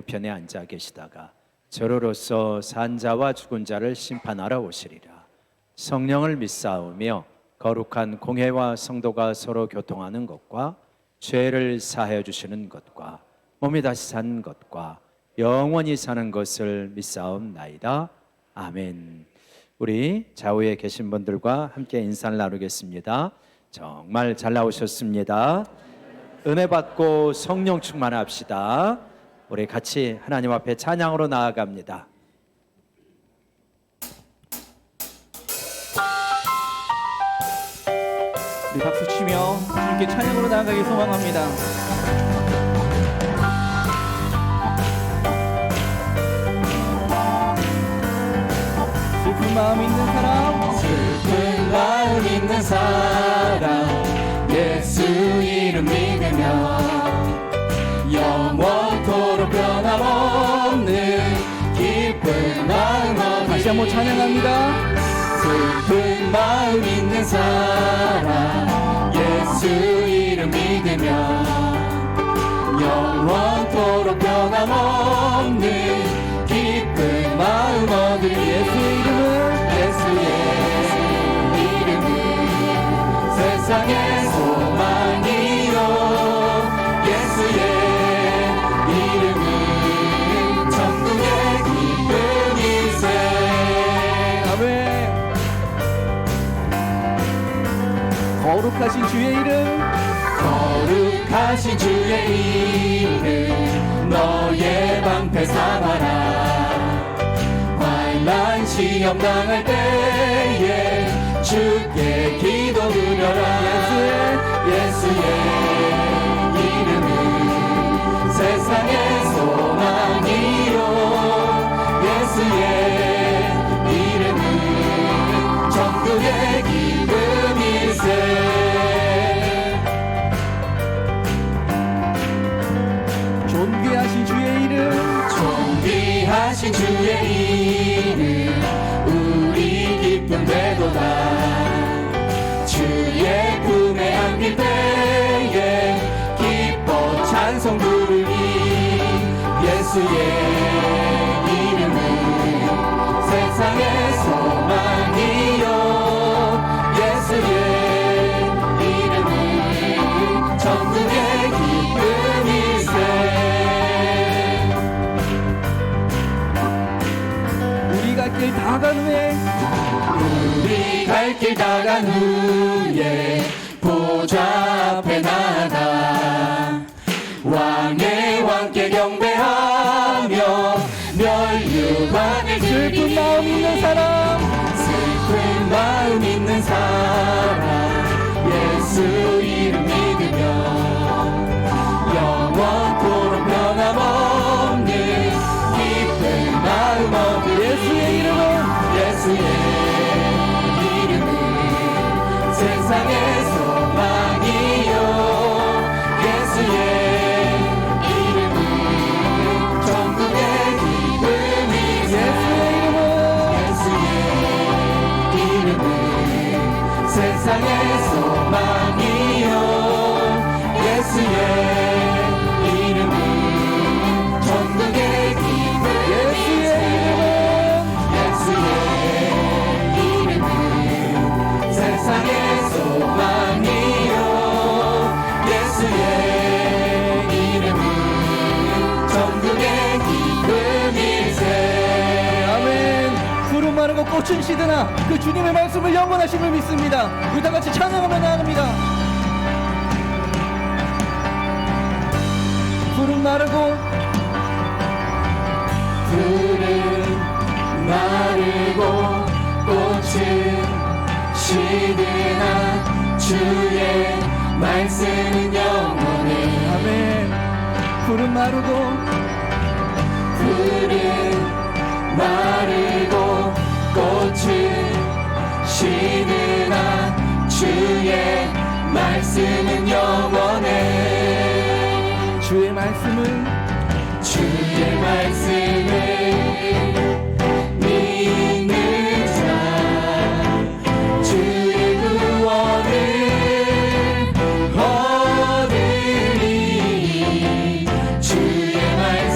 오른편에 앉아 계시다가 저로로서 산 자와 죽은 자를 심판하러 오시리라. 성령을 믿사오며 거룩한 공회와 성도가 서로 교통하는 것과 죄를 사하여 주시는 것과 몸이 다시 산 것과 영원히 사는 것을 믿사옵나이다. 아멘. 우리 좌우에 계신 분들과 함께 인사를 나누겠습니다. 정말 잘 나오셨습니다. 은혜 받고 성령 충만합시다. 우리 같이 하나님 앞에 찬양으로 나아갑니다. 우리 박수 치며 주님께 찬양으로 나아가길 소망합니다. 슬픈 마음 있는 사람, 슬픈 마음 있는 사람, 예수 이름 믿으며 영원토록 변함없는 기쁜 마음 얻으리. 다시 한번 찬양합니다. 슬픈 마음 있는 사람, 예수 이름 믿으며 영원토록 변함없는 기쁜 마음 얻으리. 예수의 이름은 세상의 소망이요, 예수의 이름은 천국의 기쁨일세. 아멘. 거룩하신 주의 이름, 거룩하신 주의 이름 너의 방패 삼아라. 환난 시험 당할 때에 주께 기도 드려라. 예수의 이름은 세상의 소망이요, 예수의 이름은 천국의 기쁨일세. 존귀하신 주의 이름, 존귀하신 주의 이름 우리 기쁨 되도다. 주의 품에 안길 때에 기뻐 찬송 부르리. 예수의 이름은 세상의 소망이요, 예수의 이름은 천국의 기쁨일세. 우리 갈 길 다 간 후에, 우리 갈 길 다 간 후에 보좌 앞에 나가 왕의 왕께 경배하며 멸류관을 슬픈 마음 있는 사람, 슬픈 마음 있는 사람, 예수 이름 믿으며 영원토록 변함없는 기쁜 마음 얻으리. 예수의 이름은 세상의 소망이요, 예수의 이름은 천국의 기쁨이세. 예수의 이름은 세상의 소망이요, 예수의 이름은 천국의 기쁨이세. 세상의 소망이요, 예수의 이름은 천국의 기쁨일세. 아멘. 푸른 마르고 꽃은 시드나 그 주님의 말씀을 영원하심을 믿습니다. 우리 다 같이 찬양하며 나아갑니다. 푸른 마르고 꽃은 시드나 주의 말씀은 영원해. 아멘. 푸른 마르고 꽃은 시드나 주의 말씀은 영원해. 주의 말씀을 믿는 자 주의 구원을 얻으리. 주의 말씀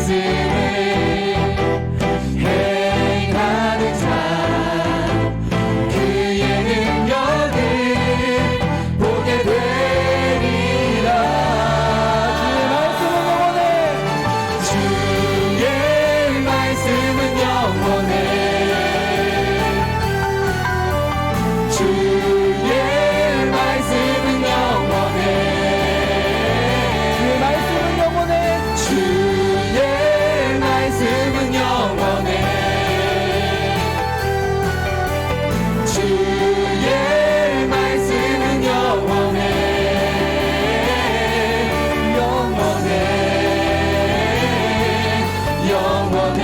영원해.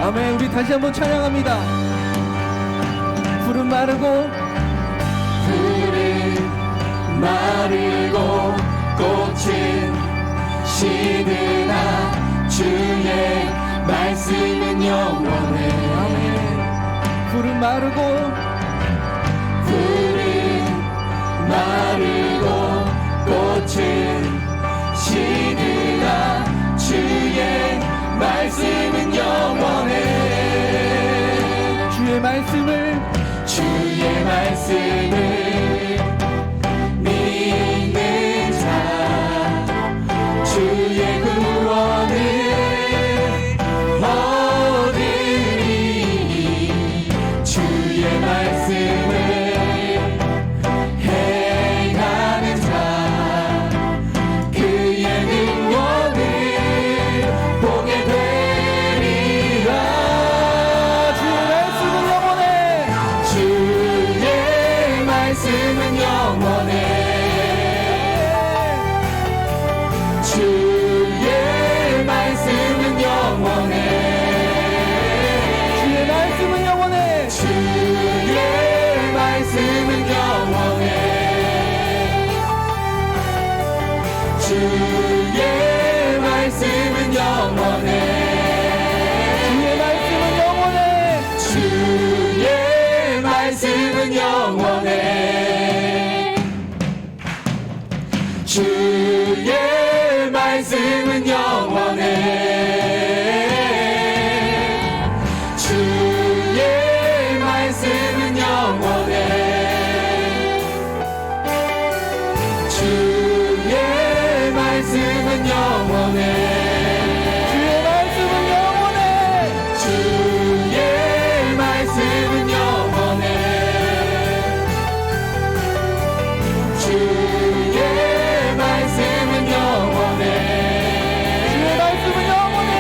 아멘. 우리 다시 한번 찬양합니다. 푸른 마르고 푸른 마르고 꽃은 시드나 주의 말씀은 영원해. 아멘. 푸른 마르고 푸른 마르고 꽃은 시드나 주의 말씀은 영원해. 주의 말씀을 믿는 자 주의 구원을 얻으리. 주의 말씀을 행하는 자 그의 능력을 보게 되리라. 주의 말씀은 영원해. 주의 말씀은 영원해. 주의 말씀은 영원해. 주의 말씀은 영원해. 주의 말씀은 영원해. 주의 말씀은 영원해. 주의 말씀은 영원해. 주의 말씀은 영원해. 주의 말씀은 영원해. 주의 말씀은 영원해. 주의 말씀은 영원해. 주의 말씀은 영원해. 주의 말씀은 영원해.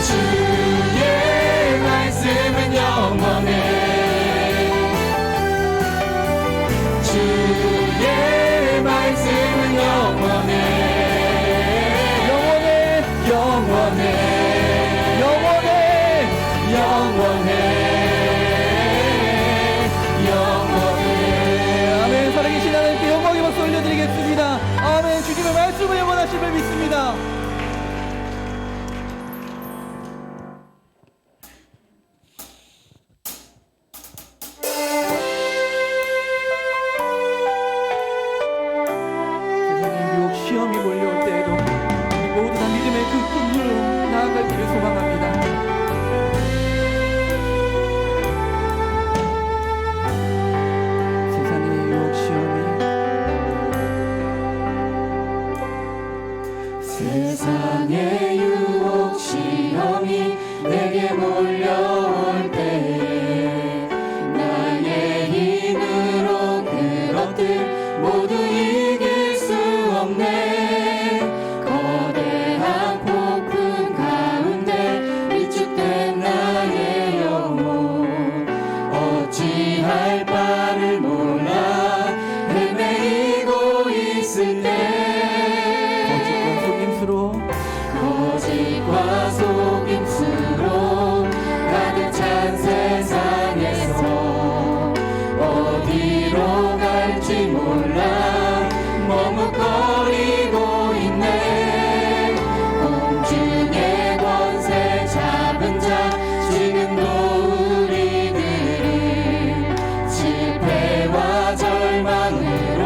주의 말씀은 영원해. 주의 말씀은 영원해. 영원해. 영원해. 영원해. 영원해. 영원해. 아멘. 살아계신 하나님께 영광의 박수 올려드리겠습니다. 아멘. 주님의 말씀을 영원하심을 믿습니다. 세상에 유혹 시험이 몰려올 때에도 우리 모두 다 믿음의 그 꿈으로 나아갈 길을 소망합니다. 세상의 유혹 시험이 세상의 유혹 시험이 내게 몰려올 때 나의 힘으로 그것들 모두 이길 수 없네. 거대한 폭풍 가운데 위축된 나의 영혼 어찌할 바를 몰라 헤매이고 있을 때 거짓과 속임수로 가득 찬 세상에서 어디로 갈지 몰라 머뭇거리고 있네. 공중의 권세 잡은 자 지금도 우리들을 실패와 절망으로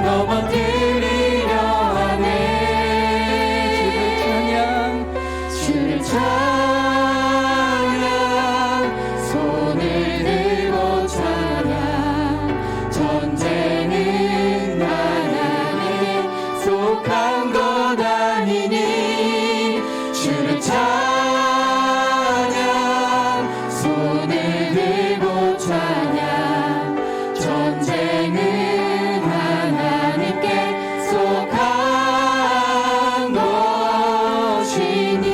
넘어뜨리려 하네. 주를 찬양 손을 들고 찬양. 전쟁은 하나님에 속한 것 아니니 주를 찬양 손을 들고 찬양. 전쟁은 하나님께 속한 것이니.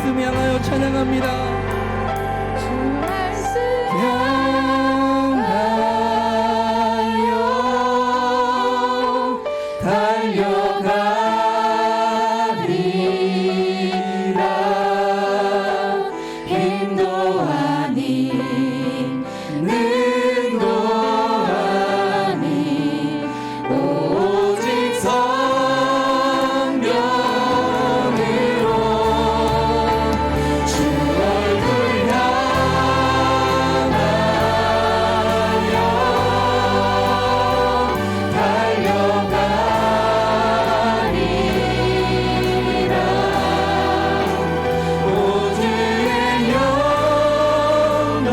말씀 향하여 찬양합니다. 주 말씀 향하여 달려가리라. 힘도 아닌 능도 아닌 오직 성령으로 주 얼굴 향하여 달려가리라. 오주의 영광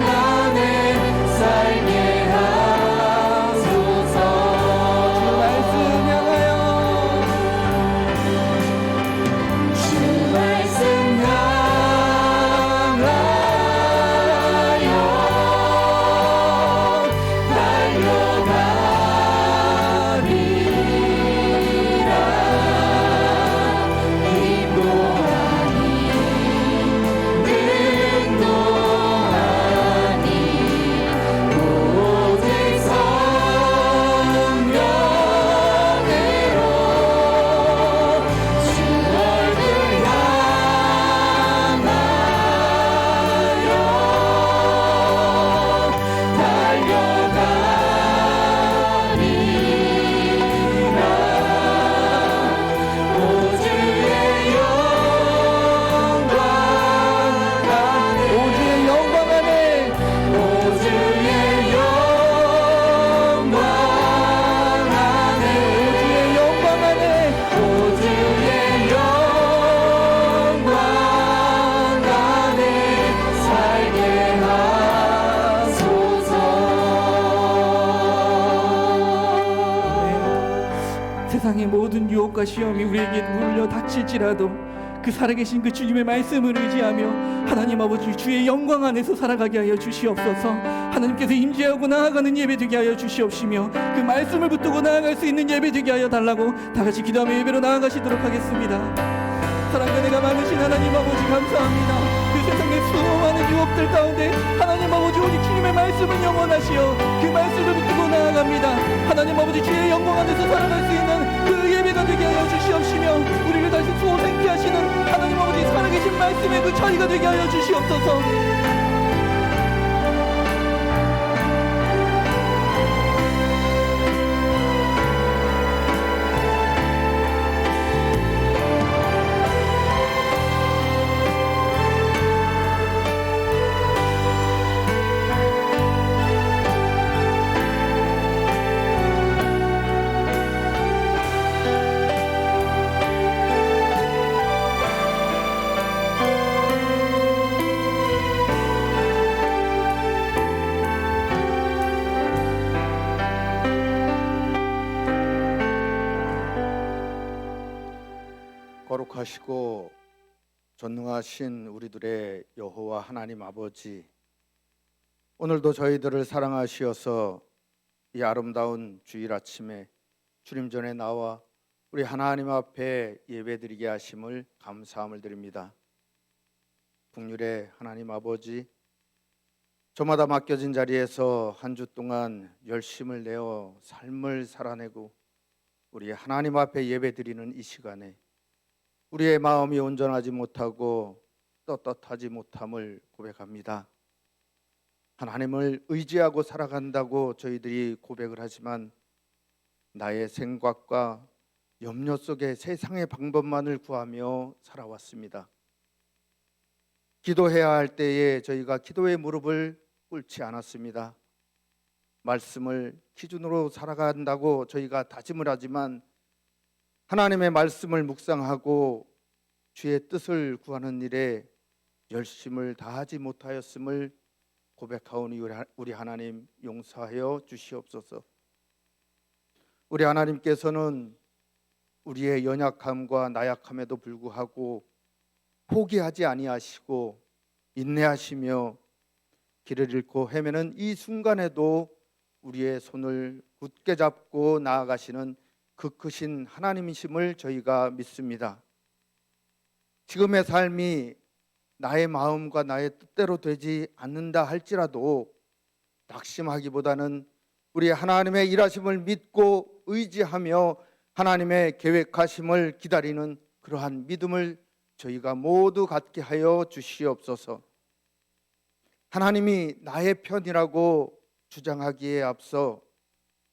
안에 살게 하소서. 주 말씀 향하여 주 말씀 향하여 달려가리라. 힘도 아닌 능도 아닌 오직 성령으로 주 얼굴 향하여 달려가리라. 오주의 영광 안에 오주의 영광 안에 오주의 영광 안에 오주의 영광 안에 살게 하소서. 세상의 모든 유혹과 시험이 우리에게 물려 닥칠지라도 그 살아계신 그 주님의 말씀을 의지하며 하나님 아버지 주의 영광 안에서 살아가게 하여 주시옵소서. 하나님께서 임재하고 나아가는 예배 되게 하여 주시옵시며 그 말씀을 붙들고 나아갈 수 있는 예배 되게 하여 달라고 다같이 기도하며 예배로 나아가시도록 하겠습니다. 사랑과 은혜가 많으신 하나님 아버지 감사합니다. 그 세상의 수많은 유혹들 가운데 하나님 아버지 오직 주님의 말씀은 영원하시오. 그 말씀을 붙들고 나아갑니다. 하나님 아버지 주의 영광 안에서 살아갈 수 있는 그 예배가 되게 하여 주시옵시며 우리를 다시 소생케 하시는 하나님 아버지 살아계신 말씀의 그 자리가 되게 하여 주시옵소서. 거룩하시고 전능하신 우리들의 여호와 하나님 아버지, 오늘도 저희들을 사랑하시어서 이 아름다운 주일 아침에 주님 전에 나와 우리 하나님 앞에 예배드리게 하심을 감사함을 드립니다. 국률의 하나님 아버지, 저마다 맡겨진 자리에서 한 주 동안 열심을 내어 삶을 살아내고 우리 하나님 앞에 예배드리는 이 시간에 우리의 마음이 온전하지 못하고 떳떳하지 못함을 고백합니다. 하나님을 의지하고 살아간다고 저희들이 고백을 하지만 나의 생각과 염려 속에 세상의 방법만을 구하며 살아왔습니다. 기도해야 할 때에 저희가 기도의 무릎을 꿇지 않았습니다. 말씀을 기준으로 살아간다고 저희가 다짐을 하지만 하나님의 말씀을 묵상하고 주의 뜻을 구하는 일에 열심을 다하지 못하였음을 고백하오니 우리 하나님 용서하여 주시옵소서. 우리 하나님께서는 우리의 연약함과 나약함에도 불구하고 포기하지 아니하시고 인내하시며 길을 잃고 헤매는 이 순간에도 우리의 손을 굳게 잡고 나아가시는 그 크신 하나님이심을 저희가 믿습니다. 지금의 삶이 나의 마음과 나의 뜻대로 되지 않는다 할지라도 낙심하기보다는 우리 하나님의 일하심을 믿고 의지하며 하나님의 계획하심을 기다리는 그러한 믿음을 저희가 모두 갖게 하여 주시옵소서. 하나님이 나의 편이라고 주장하기에 앞서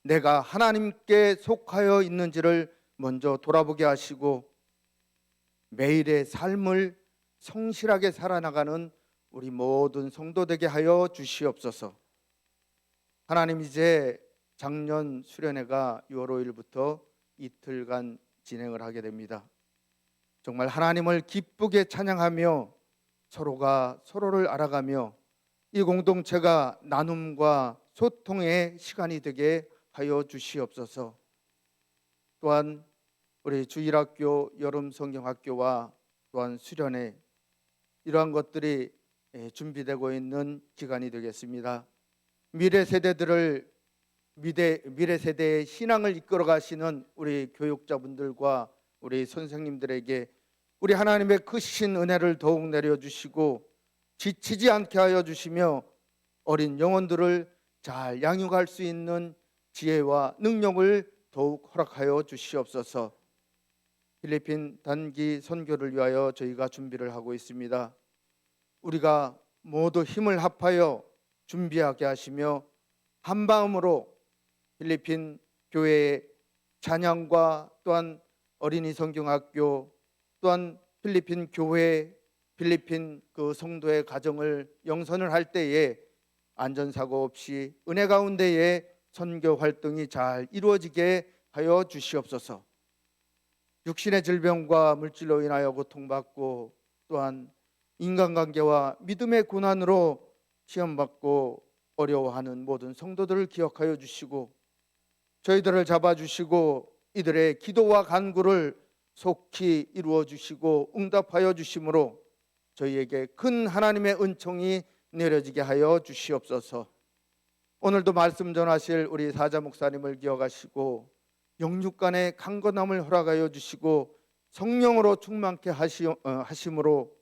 내가 하나님께 속하여 있는지를 먼저 돌아보게 하시고 매일의 삶을 성실하게 살아나가는 우리 모든 성도 되게 하여 주시옵소서. 하나님, 이제 작년 수련회가 6월 5일부터 이틀간 진행을 하게 됩니다. 정말 하나님을 기쁘게 찬양하며 서로가 서로를 알아가며 이 공동체가 나눔과 소통의 시간이 되게 하여 주시옵소서. 또한 우리 주일학교, 여름성경학교와 또한 수련회, 이러한 것들이 준비되고 있는 기간이 되겠습니다. 미래 세대의 신앙을 이끌어 가시는 우리 교육자분들과 우리 선생님들에게 우리 하나님의 크신 은혜를 더욱 내려주시고 지치지 않게 하여 주시며 어린 영혼들을 잘 양육할 수 있는 지혜와 능력을 더욱 허락하여 주시옵소서. 필리핀 단기 선교를 위하여 저희가 준비를 하고 있습니다. 우리가 모두 힘을 합하여 준비하게 하시며 한마음으로 필리핀 교회의 찬양과 또한 어린이 성경학교, 또한 필리핀 교회, 필리핀 그 성도의 가정을 영선을 할 때에 안전사고 없이 은혜 가운데에 선교 활동이 잘 이루어지게 하여 주시옵소서. 육신의 질병과 물질로 인하여 고통받고 또한 인간관계와 믿음의 고난으로 시험받고 어려워하는 모든 성도들을 기억하여 주시고 저희들을 잡아주시고 이들의 기도와 간구를 속히 이루어 주시고 응답하여 주심으로 저희에게 큰 하나님의 은총이 내려지게 하여 주시옵소서. 오늘도 말씀 전하실 우리 사자 목사님을 기억하시고 영육간의 강건함을 허락하여 주시고 성령으로 충만케 하심으로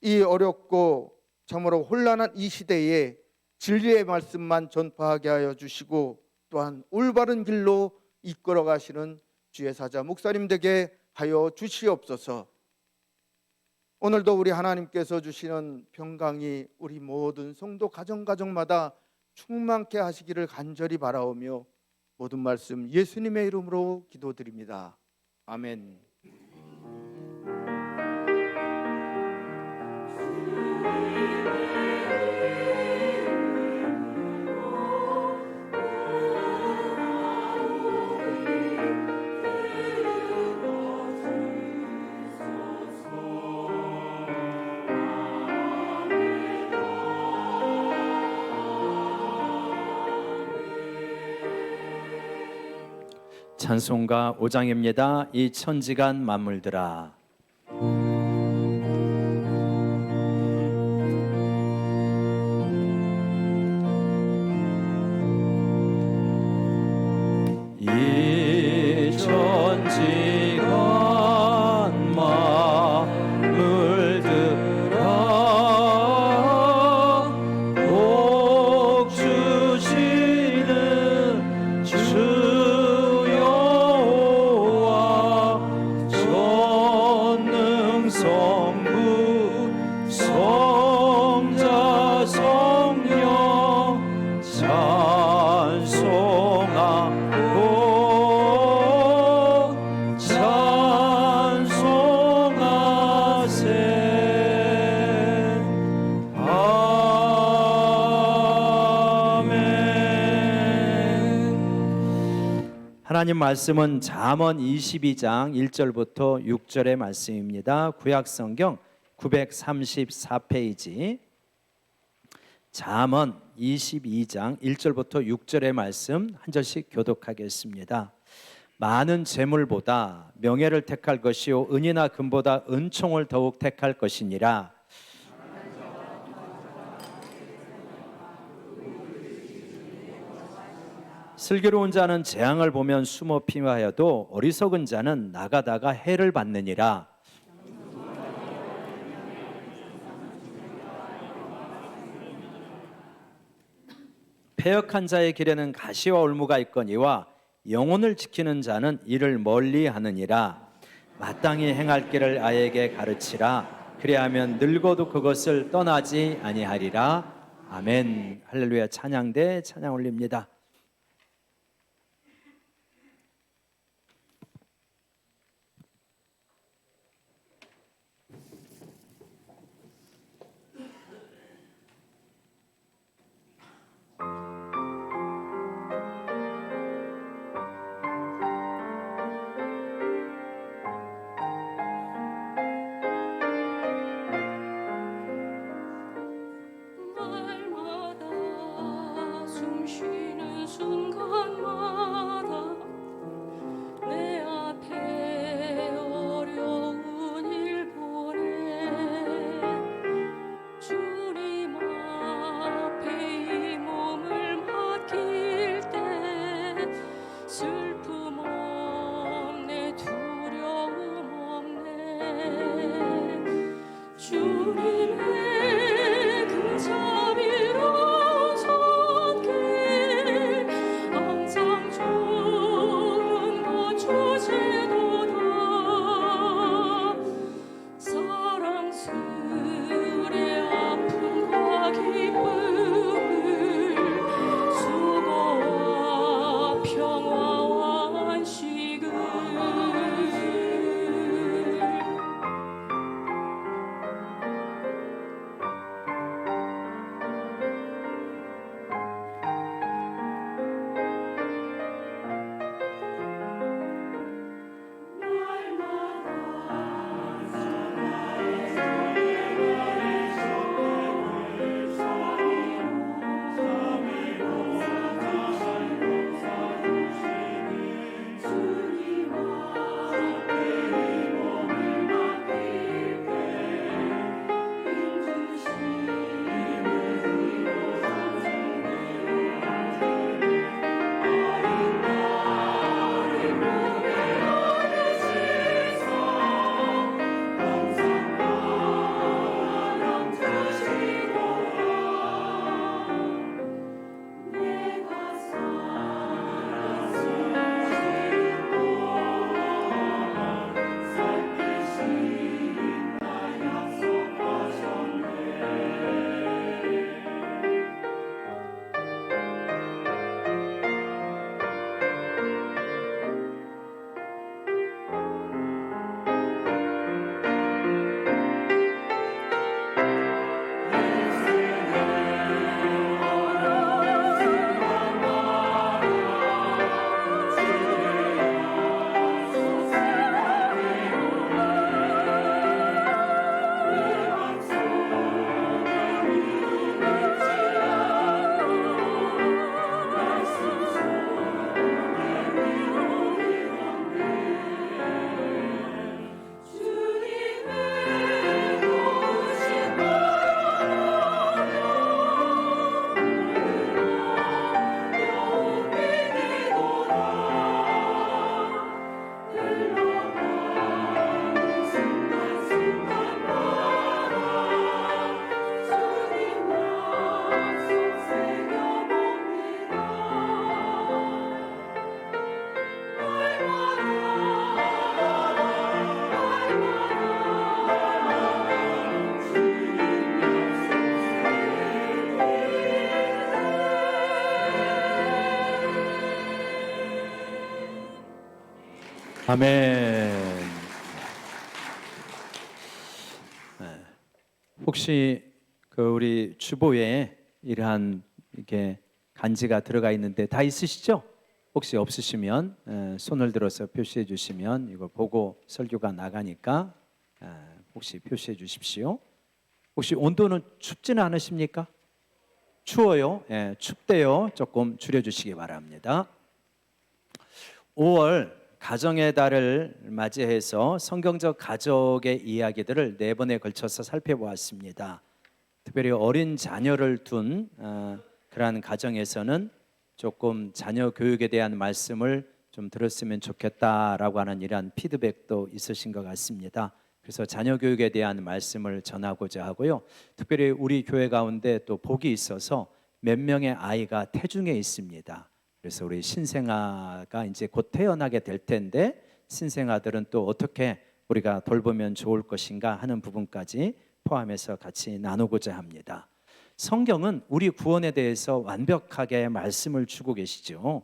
이 어렵고 참으로 혼란한 이 시대에 진리의 말씀만 전파하게 하여 주시고 또한 올바른 길로 이끌어 가시는 주의 사자 목사님 되게 하여 주시옵소서. 오늘도 우리 하나님께서 주시는 평강이 우리 모든 성도 가정마다 충만케 하시기를 간절히 바라오며 모든 말씀 예수님의 이름으로 기도드립니다. 아멘. 찬송가 5장입니다. 이 천지간 만물들아. 이 천지간 만물들아 복 주시는 주 성부 성자 성령 찬송하고 찬송하세. 아멘. 하나님 말씀은 잠언 22장 1절부터 6절의 말씀입니다. 구약성경 934페이지 잠언 22장 1절부터 6절의 말씀 한 절씩 교독하겠습니다. 많은 재물보다 명예를 택할 것이요 은이나 금보다 은총을 더욱 택할 것이니라. 슬기로운 자는 재앙을 보면 숨어 피하여도 어리석은 자는 나가다가 해를 받느니라. 패역한 자의 길에는 가시와 올무가 있거니와 영혼을 지키는 자는 이를 멀리하느니라. 마땅히 행할 길을 아이에게 가르치라. 그리하면 늙어도 그것을 떠나지 아니하리라. 아멘. 할렐루야. 찬양대 찬양 올립니다. 날마다 숨 쉬는 순간마다 내 앞에 어려운 일 보내 주님 앞에 이 몸을 맡길 때 슬픔 없네 두려움 없네 주님의 그 자비로운 손길 항상 좋은 것 주시도다 사랑스레 아픔과 기쁨을 수고와 평화와 안식을 아멘. 혹시 그 우리 주보에 이러한 이게 간지가 들어가 있는데 다 있으시죠? 혹시 없으시면 손을 들어서 표시해 주시면 이거 보고 설교가 나가니까 혹시 표시해 주십시오. 혹시 온도는 춥지는 않으십니까? 추워요? 춥대요. 조금 줄여주시기 바랍니다. 5월 가정의 달을 맞이해서 성경적 가족의 이야기들을 4번에 걸쳐서 살펴보았습니다. 특별히 어린 자녀를 둔 그러한 가정에서는 조금 자녀 교육에 대한 말씀을 좀 들었으면 좋겠다라고 하는 이러한 피드백도 있으신 것 같습니다. 그래서 자녀 교육에 대한 말씀을 전하고자 하고요. 특별히 우리 교회 가운데 또 복이 있어서 몇 명의 아이가 태중에 있습니다. 그래서 우리 신생아가 이제 곧 태어나게 될 텐데 신생아들은 또 어떻게 우리가 돌보면 좋을 것인가 하는 부분까지 포함해서 같이 나누고자 합니다. 성경은 우리 구원에 대해서 완벽하게 말씀을 주고 계시죠.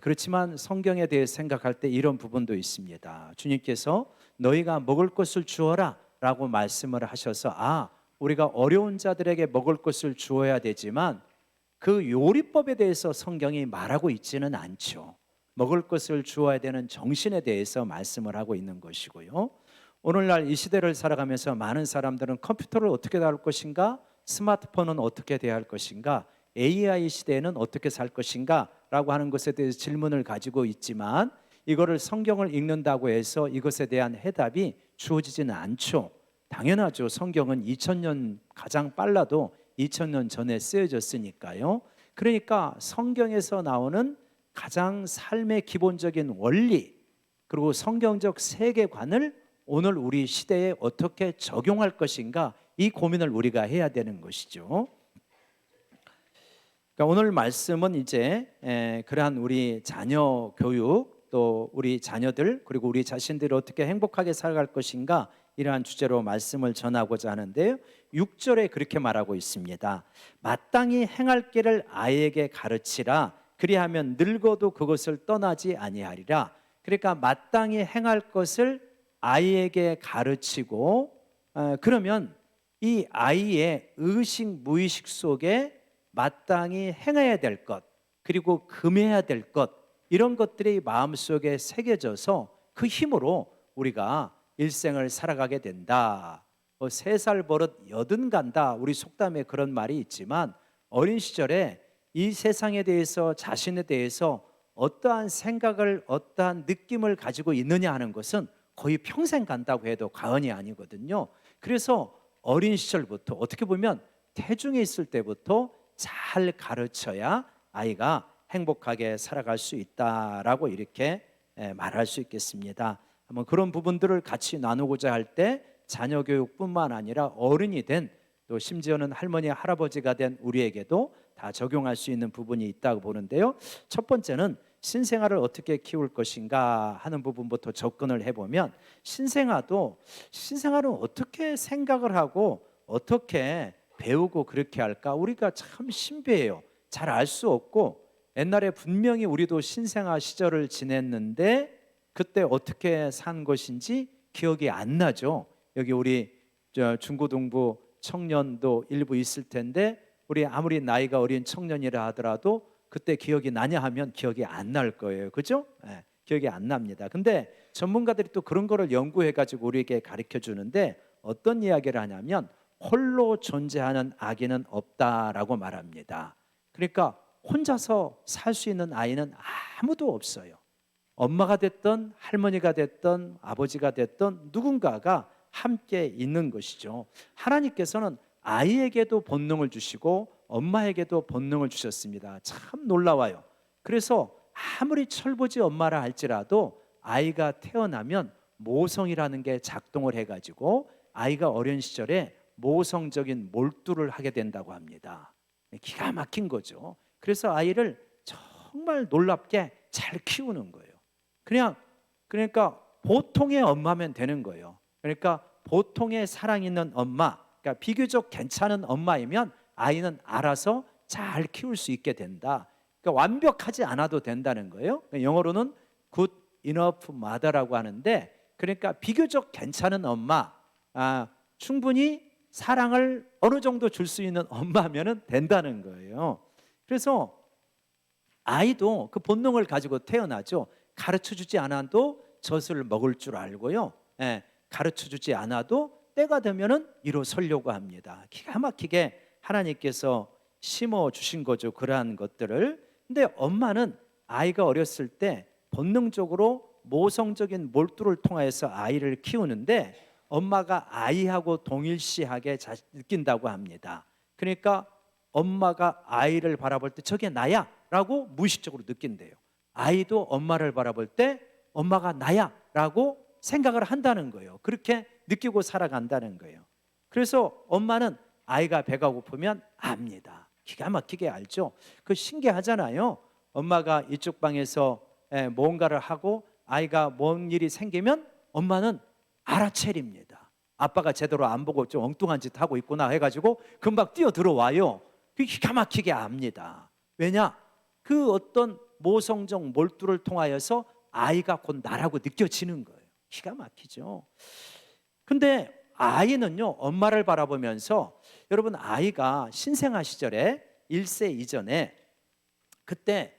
그렇지만 성경에 대해서 생각할 때 이런 부분도 있습니다. 주님께서 너희가 먹을 것을 주어라 라고 말씀을 하셔서 우리가 어려운 자들에게 먹을 것을 주어야 되지만 그 요리법에 대해서 성경이 말하고 있지는 않죠. 먹을 것을 주어야 되는 정신에 대해서 말씀을 하고 있는 것이고요. 오늘날 이 시대를 살아가면서 많은 사람들은 컴퓨터를 어떻게 다룰 것인가, 스마트폰은 어떻게 대할 것인가, AI 시대에는 어떻게 살 것인가 라고 하는 것에 대해서 질문을 가지고 있지만 이거를 성경을 읽는다고 해서 이것에 대한 해답이 주어지지는 않죠. 당연하죠. 성경은 2000년 가장 빨라도 2000년 전에 쓰여졌으니까요. 그러니까 성경에서 나오는 가장 삶의 기본적인 원리 그리고 성경적 세계관을 오늘 우리 시대에 어떻게 적용할 것인가 이 고민을 우리가 해야 되는 것이죠. 그러니까 오늘 말씀은 이제 그러한 우리 자녀 교육 또 우리 자녀들 그리고 우리 자신들이 어떻게 행복하게 살아갈 것인가 이러한 주제로 말씀을 전하고자 하는데요. 6절에 그렇게 말하고 있습니다. 마땅히 행할 길을 아이에게 가르치라. 그리하면 늙어도 그것을 떠나지 아니하리라. 그러니까 마땅히 행할 것을 아이에게 가르치고 그러면 이 아이의 의식 무의식 속에 마땅히 행해야 될 것 그리고 금해야 될 것 이런 것들이 마음속에 새겨져서 그 힘으로 우리가 일생을 살아가게 된다. 3살 버릇 80 간다. 우리 속담에 그런 말이 있지만 어린 시절에 이 세상에 대해서 자신에 대해서 어떠한 생각을 어떠한 느낌을 가지고 있느냐 하는 것은 거의 평생 간다고 해도 과언이 아니거든요. 그래서 어린 시절부터 어떻게 보면 태중에 있을 때부터 잘 가르쳐야 아이가 행복하게 살아갈 수 있다라고 이렇게 말할 수 있겠습니다. 한번 그런 부분들을 같이 나누고자 할 때 자녀 교육뿐만 아니라 어른이 된 또 심지어는 할머니 할아버지가 된 우리에게도 다 적용할 수 있는 부분이 있다고 보는데요. 첫 번째는 신생아를 어떻게 키울 것인가 하는 부분부터 접근을 해보면 신생아는 어떻게 생각을 하고 어떻게 배우고 그렇게 할까 우리가 참 신비해요. 잘 알 수 없고 옛날에 분명히 우리도 신생아 시절을 지냈는데 그때 어떻게 산 것인지 기억이 안 나죠. 여기 우리 중고등부 청년도 일부 있을 텐데 우리 아무리 나이가 어린 청년이라 하더라도 그때 기억이 나냐 하면 기억이 안 날 거예요. 그죠? 기억이 안 납니다. 근데 전문가들이 또 그런 거를 연구해 가지고 우리에게 가르쳐 주는데 어떤 이야기를 하냐면 홀로 존재하는 아기는 없다라고 말합니다. 그러니까 혼자서 살 수 있는 아이는 아무도 없어요. 엄마가 됐던 할머니가 됐던 아버지가 됐던 누군가가 함께 있는 것이죠. 하나님께서는 아이에게도 본능을 주시고 엄마에게도 본능을 주셨습니다. 참 놀라워요. 그래서 아무리 철부지 엄마라 할지라도 아이가 태어나면 모성이라는 게 작동을 해가지고 아이가 어린 시절에 모성적인 몰두를 하게 된다고 합니다. 기가 막힌 거죠. 그래서 아이를 정말 놀랍게 잘 키우는 거예요. 그러니까 보통의 엄마면 되는 거예요. 그러니까 보통의 사랑 있는 엄마, 그러니까 비교적 괜찮은 엄마이면 아이는 알아서 잘 키울 수 있게 된다. 그러니까 완벽하지 않아도 된다는 거예요. 영어로는 good enough mother라고 하는데 그러니까 비교적 괜찮은 엄마, 충분히 사랑을 어느 정도 줄 수 있는 엄마면은 된다는 거예요. 그래서 아이도 그 본능을 가지고 태어나죠. 가르쳐주지 않아도 젖을 먹을 줄 알고요. 가르쳐주지 않아도 때가 되면은 일어서려고 합니다. 기가 막히게 하나님께서 심어주신 거죠. 그러한 것들을. 근데 엄마는 아이가 어렸을 때 본능적으로 모성적인 몰두를 통해서 아이를 키우는데 엄마가 아이하고 동일시하게 느낀다고 합니다. 그러니까 엄마가 아이를 바라볼 때 저게 나야 라고 무의식적으로 느낀대요. 아이도 엄마를 바라볼 때 엄마가 나야 라고 생각을 한다는 거예요. 그렇게 느끼고 살아간다는 거예요. 그래서 엄마는 아이가 배가 고프면 압니다. 기가 막히게 알죠. 그 신기하잖아요. 엄마가 이쪽 방에서 뭔가를 하고 아이가 뭔 일이 생기면 엄마는 알아채립니다. 아빠가 제대로 안 보고 좀 엉뚱한 짓 하고 있구나 해가지고 금방 뛰어 들어와요. 기가 막히게 압니다. 왜냐? 그 어떤 모성적 몰두를 통하여서 아이가 곧 나라고 느껴지는 거예요. 기가 막히죠. 근데 아이는요, 엄마를 바라보면서, 여러분, 아이가 신생아 시절에 1세 이전에 그때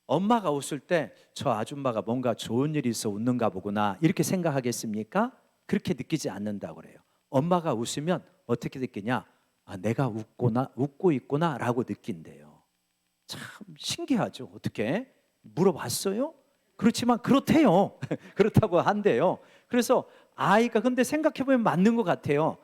엄마가 웃을 때 저 아줌마가 뭔가 좋은 일이 있어 웃는가 보구나 이렇게 생각하겠습니까? 그렇게 느끼지 않는다고 그래요. 엄마가 웃으면 어떻게 느끼냐? 아, 내가 웃고 있구나 라고 느낀대요. 참 신기하죠. 어떻게? 물어봤어요? 그렇지만 그렇대요. 그렇다고 한대요. 그래서 아이가, 근데 생각해보면 맞는 것 같아요.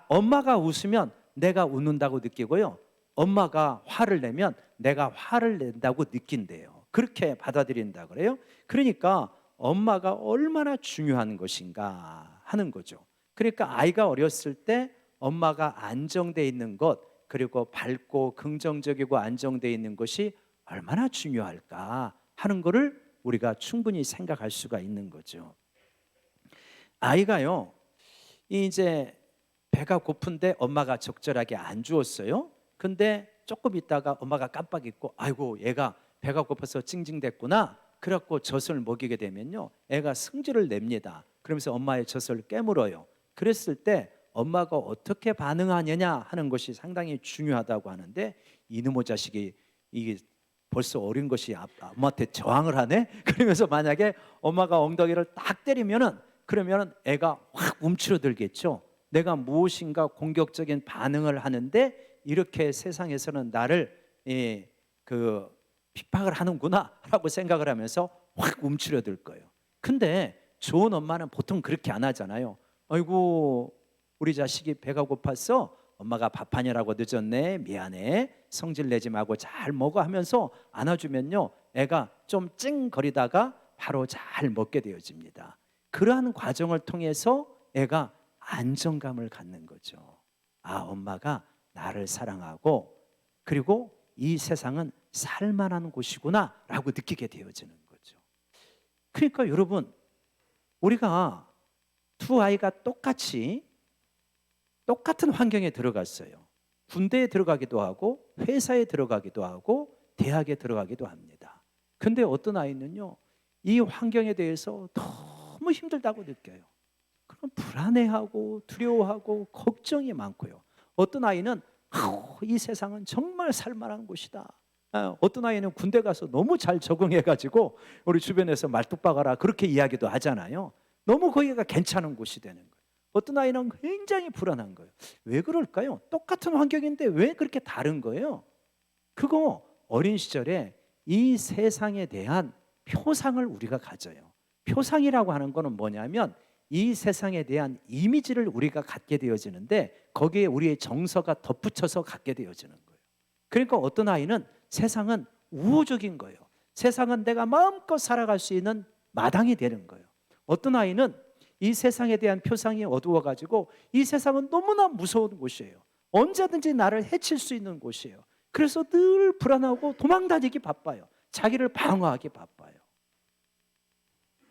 엄마가 웃으면 내가 웃는다고 느끼고요, 엄마가 화를 내면 내가 화를 낸다고 느낀대요. 그렇게 받아들인다 그래요. 그러니까 엄마가 얼마나 중요한 것인가 하는 거죠. 그러니까 아이가 어렸을 때 엄마가 안정되어 있는 것, 그리고 밝고 긍정적이고 안정되어 있는 것이 얼마나 중요할까 하는 것을 우리가 충분히 생각할 수가 있는 거죠. 아이가요, 이제 배가 고픈데 엄마가 적절하게 안 주었어요. 근데 조금 있다가 엄마가 깜빡 잊고, 아이고 얘가 배가 고파서 찡찡댔구나, 그래갖고 젖을 먹이게 되면요, 애가 승질을 냅니다. 그러면서 엄마의 젖을 깨물어요. 그랬을 때 엄마가 어떻게 반응하느냐 하는 것이 상당히 중요하다고 하는데, 이놈의 자식이 이게 벌써 어린 것이 엄마한테 저항을 하네? 그러면서 만약에 엄마가 엉덩이를 딱 때리면은, 그러면은 애가 확 움츠러들겠죠. 내가 무엇인가 공격적인 반응을 하는데 이렇게 세상에서는 나를 핍박을 하는구나 라고 생각을 하면서 확 움츠러들 거예요. 근데 좋은 엄마는 보통 그렇게 안 하잖아요. 아이고 우리 자식이 배가 고팠어, 엄마가 밥하느라고 늦었네, 미안해, 성질 내지 말고 잘 먹어 하면서 안아주면요, 애가 좀 찡거리다가 바로 잘 먹게 되어집니다. 그러한 과정을 통해서 애가 안정감을 갖는 거죠. 아, 엄마가 나를 사랑하고 그리고 이 세상은 살만한 곳이구나 라고 느끼게 되어지는 거죠. 그러니까 여러분, 우리가 두 아이가 똑같은 환경에 들어갔어요. 군대에 들어가기도 하고 회사에 들어가기도 하고 대학에 들어가기도 합니다. 근데 어떤 아이는요, 이 환경에 대해서 너무 힘들다고 느껴요. 그럼 불안해하고 두려워하고 걱정이 많고요. 어떤 아이는 이 세상은 정말 살만한 곳이다. 어떤 아이는 군대 가서 너무 잘 적응해가지고 우리 주변에서 말뚝박아라 그렇게 이야기도 하잖아요. 너무 거기가 괜찮은 곳이 되는 거예요. 어떤 아이는 굉장히 불안한 거예요. 왜 그럴까요? 똑같은 환경인데 왜 그렇게 다른 거예요? 그거 어린 시절에 이 세상에 대한 표상을 우리가 가져요. 표상이라고 하는 거는 뭐냐면 이 세상에 대한 이미지를 우리가 갖게 되어지는데 거기에 우리의 정서가 덧붙여서 갖게 되어지는 거예요. 그러니까 어떤 아이는 세상은 우호적인 거예요. 세상은 내가 마음껏 살아갈 수 있는 마당이 되는 거예요. 어떤 아이는 이 세상에 대한 표상이 어두워가지고 이 세상은 너무나 무서운 곳이에요. 언제든지 나를 해칠 수 있는 곳이에요. 그래서 늘 불안하고 도망다니기 바빠요. 자기를 방어하기 바빠요.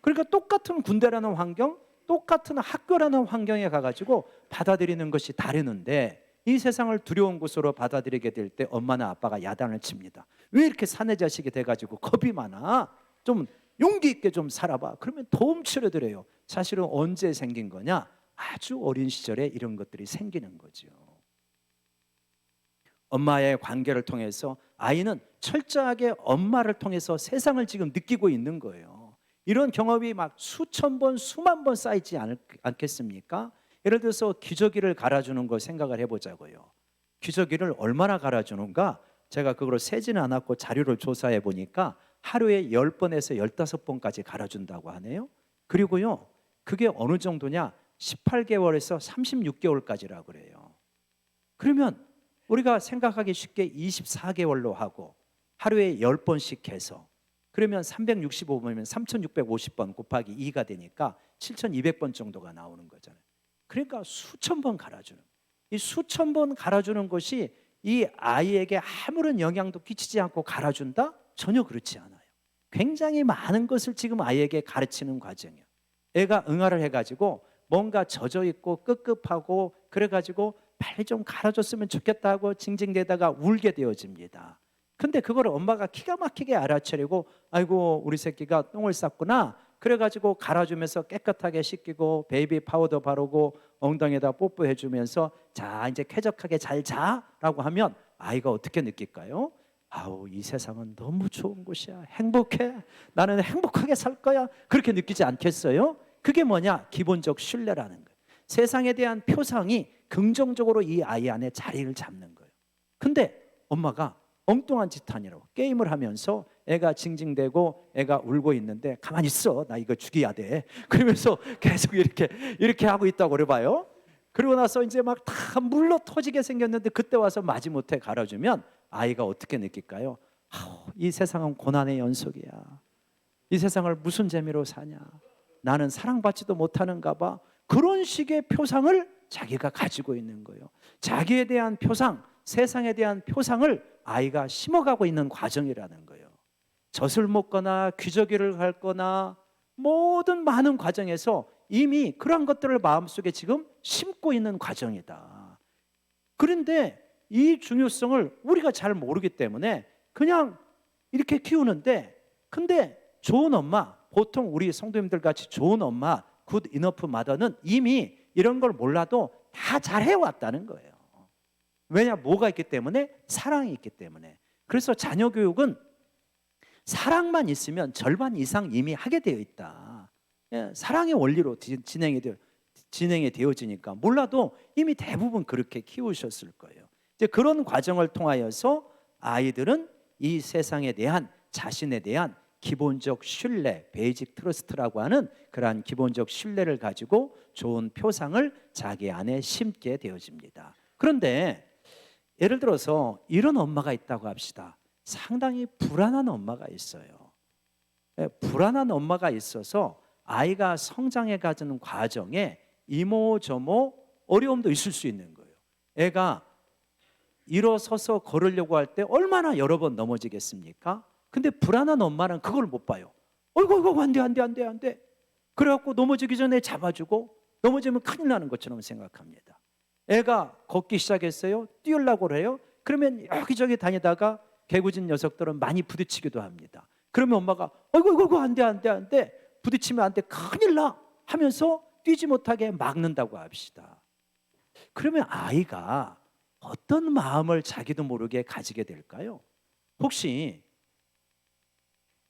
그러니까 똑같은 군대라는 환경, 똑같은 학교라는 환경에 가가지고 받아들이는 것이 다르는데, 이 세상을 두려운 곳으로 받아들이게 될 때 엄마나 아빠가 야단을 칩니다. 왜 이렇게 사내 자식이 돼가지고 겁이 많아? 좀 용기 있게 좀 살아봐. 그러면 더 움츠러들어요. 사실은 언제 생긴 거냐? 아주 어린 시절에 이런 것들이 생기는 거죠. 엄마의 관계를 통해서 아이는 철저하게 엄마를 통해서 세상을 지금 느끼고 있는 거예요. 이런 경험이 막 수천 번, 수만 번 쌓이지 않겠습니까? 예를 들어서 기저귀를 갈아주는 거 생각을 해보자고요. 기저귀를 얼마나 갈아주는가? 제가 그걸 세지는 않았고 자료를 조사해 보니까 하루에 10번에서 15번까지 갈아준다고 하네요. 그리고요, 그게 어느 정도냐? 18개월에서 36개월까지라고 그래요. 그러면 우리가 생각하기 쉽게 24개월로 하고 하루에 10번씩 해서, 그러면 365번이면 3650번 곱하기 2가 되니까 7200번 정도가 나오는 거잖아요. 그러니까 수천 번 갈아주는, 이 수천 번 갈아주는 것이 이 아이에게 아무런 영향도 끼치지 않고 갈아준다? 전혀 그렇지 않아요. 굉장히 많은 것을 지금 아이에게 가르치는 과정이에요. 애가 응아를 해가지고 뭔가 젖어 있고 끄급하고 그래가지고 빨리 좀 갈아줬으면 좋겠다고 징징대다가 울게 되어집니다. 근데 그걸 엄마가 기가 막히게 알아차리고 아이고 우리 새끼가 똥을 쌌구나, 그래가지고 갈아주면서 깨끗하게 씻기고 베이비 파우더 바르고 엉덩이에다 뽀뽀해주면서 자 이제 쾌적하게 잘 자라고 하면 아이가 어떻게 느낄까요? 아우 이 세상은 너무 좋은 곳이야, 행복해, 나는 행복하게 살 거야, 그렇게 느끼지 않겠어요? 그게 뭐냐? 기본적 신뢰라는 거예요. 세상에 대한 표상이 긍정적으로 이 아이 안에 자리를 잡는 거예요. 근데 엄마가 엉뚱한 짓 하느라고 게임을 하면서 애가 징징대고 애가 울고 있는데 가만히 있어, 나 이거 죽여야 돼, 그러면서 계속 이렇게 하고 있다고 그래봐요. 그러고 나서 이제 막 다 물러 터지게 생겼는데 그때 와서 마지못해 갈아주면 아이가 어떻게 느낄까요? 이 세상은 고난의 연속이야, 이 세상을 무슨 재미로 사냐, 나는 사랑받지도 못하는가 봐, 그런 식의 표상을 자기가 가지고 있는 거예요. 자기에 대한 표상, 세상에 대한 표상을 아이가 심어가고 있는 과정이라는 거예요. 젖을 먹거나 귀저귀를 핥거나 모든 많은 과정에서 이미 그런 것들을 마음속에 지금 심고 있는 과정이다. 그런데 이 중요성을 우리가 잘 모르기 때문에 그냥 이렇게 키우는데, 근데 좋은 엄마, 보통 우리 성도님들 같이 좋은 엄마, 굿 이너프 마더는 이미 이런 걸 몰라도 다 잘해왔다는 거예요. 왜냐? 뭐가 있기 때문에? 사랑이 있기 때문에. 그래서 자녀 교육은 사랑만 있으면 절반 이상 이미 하게 되어 있다. 사랑의 원리로 진행이 되어지니까 몰라도 이미 대부분 그렇게 키우셨을 거예요. 이제 그런 과정을 통하여서 아이들은 이 세상에 대한, 자신에 대한 기본적 신뢰, 베이직 트러스트라고 하는 그러한 기본적 신뢰를 가지고 좋은 표상을 자기 안에 심게 되어집니다. 그런데 예를 들어서 이런 엄마가 있다고 합시다. 상당히 불안한 엄마가 있어요. 불안한 엄마가 있어서 아이가 성장해 가는 과정에 이모저모 어려움도 있을 수 있는 거예요. 애가 일어서서 걸으려고 할 때 얼마나 여러 번 넘어지겠습니까? 근데 불안한 엄마는 그걸 못 봐요. 어이구 안 돼. 그래갖고 넘어지기 전에 잡아주고 넘어지면 큰일 나는 것처럼 생각합니다. 애가 걷기 시작했어요. 뛰으려고 해요. 그러면 여기저기 다니다가 개구진 녀석들은 많이 부딪히기도 합니다. 그러면 엄마가 어이구 안 돼. 부딪히면 안 돼. 큰일 나 하면서 뛰지 못하게 막는다고 합시다. 그러면 아이가 어떤 마음을 자기도 모르게 가지게 될까요? 혹시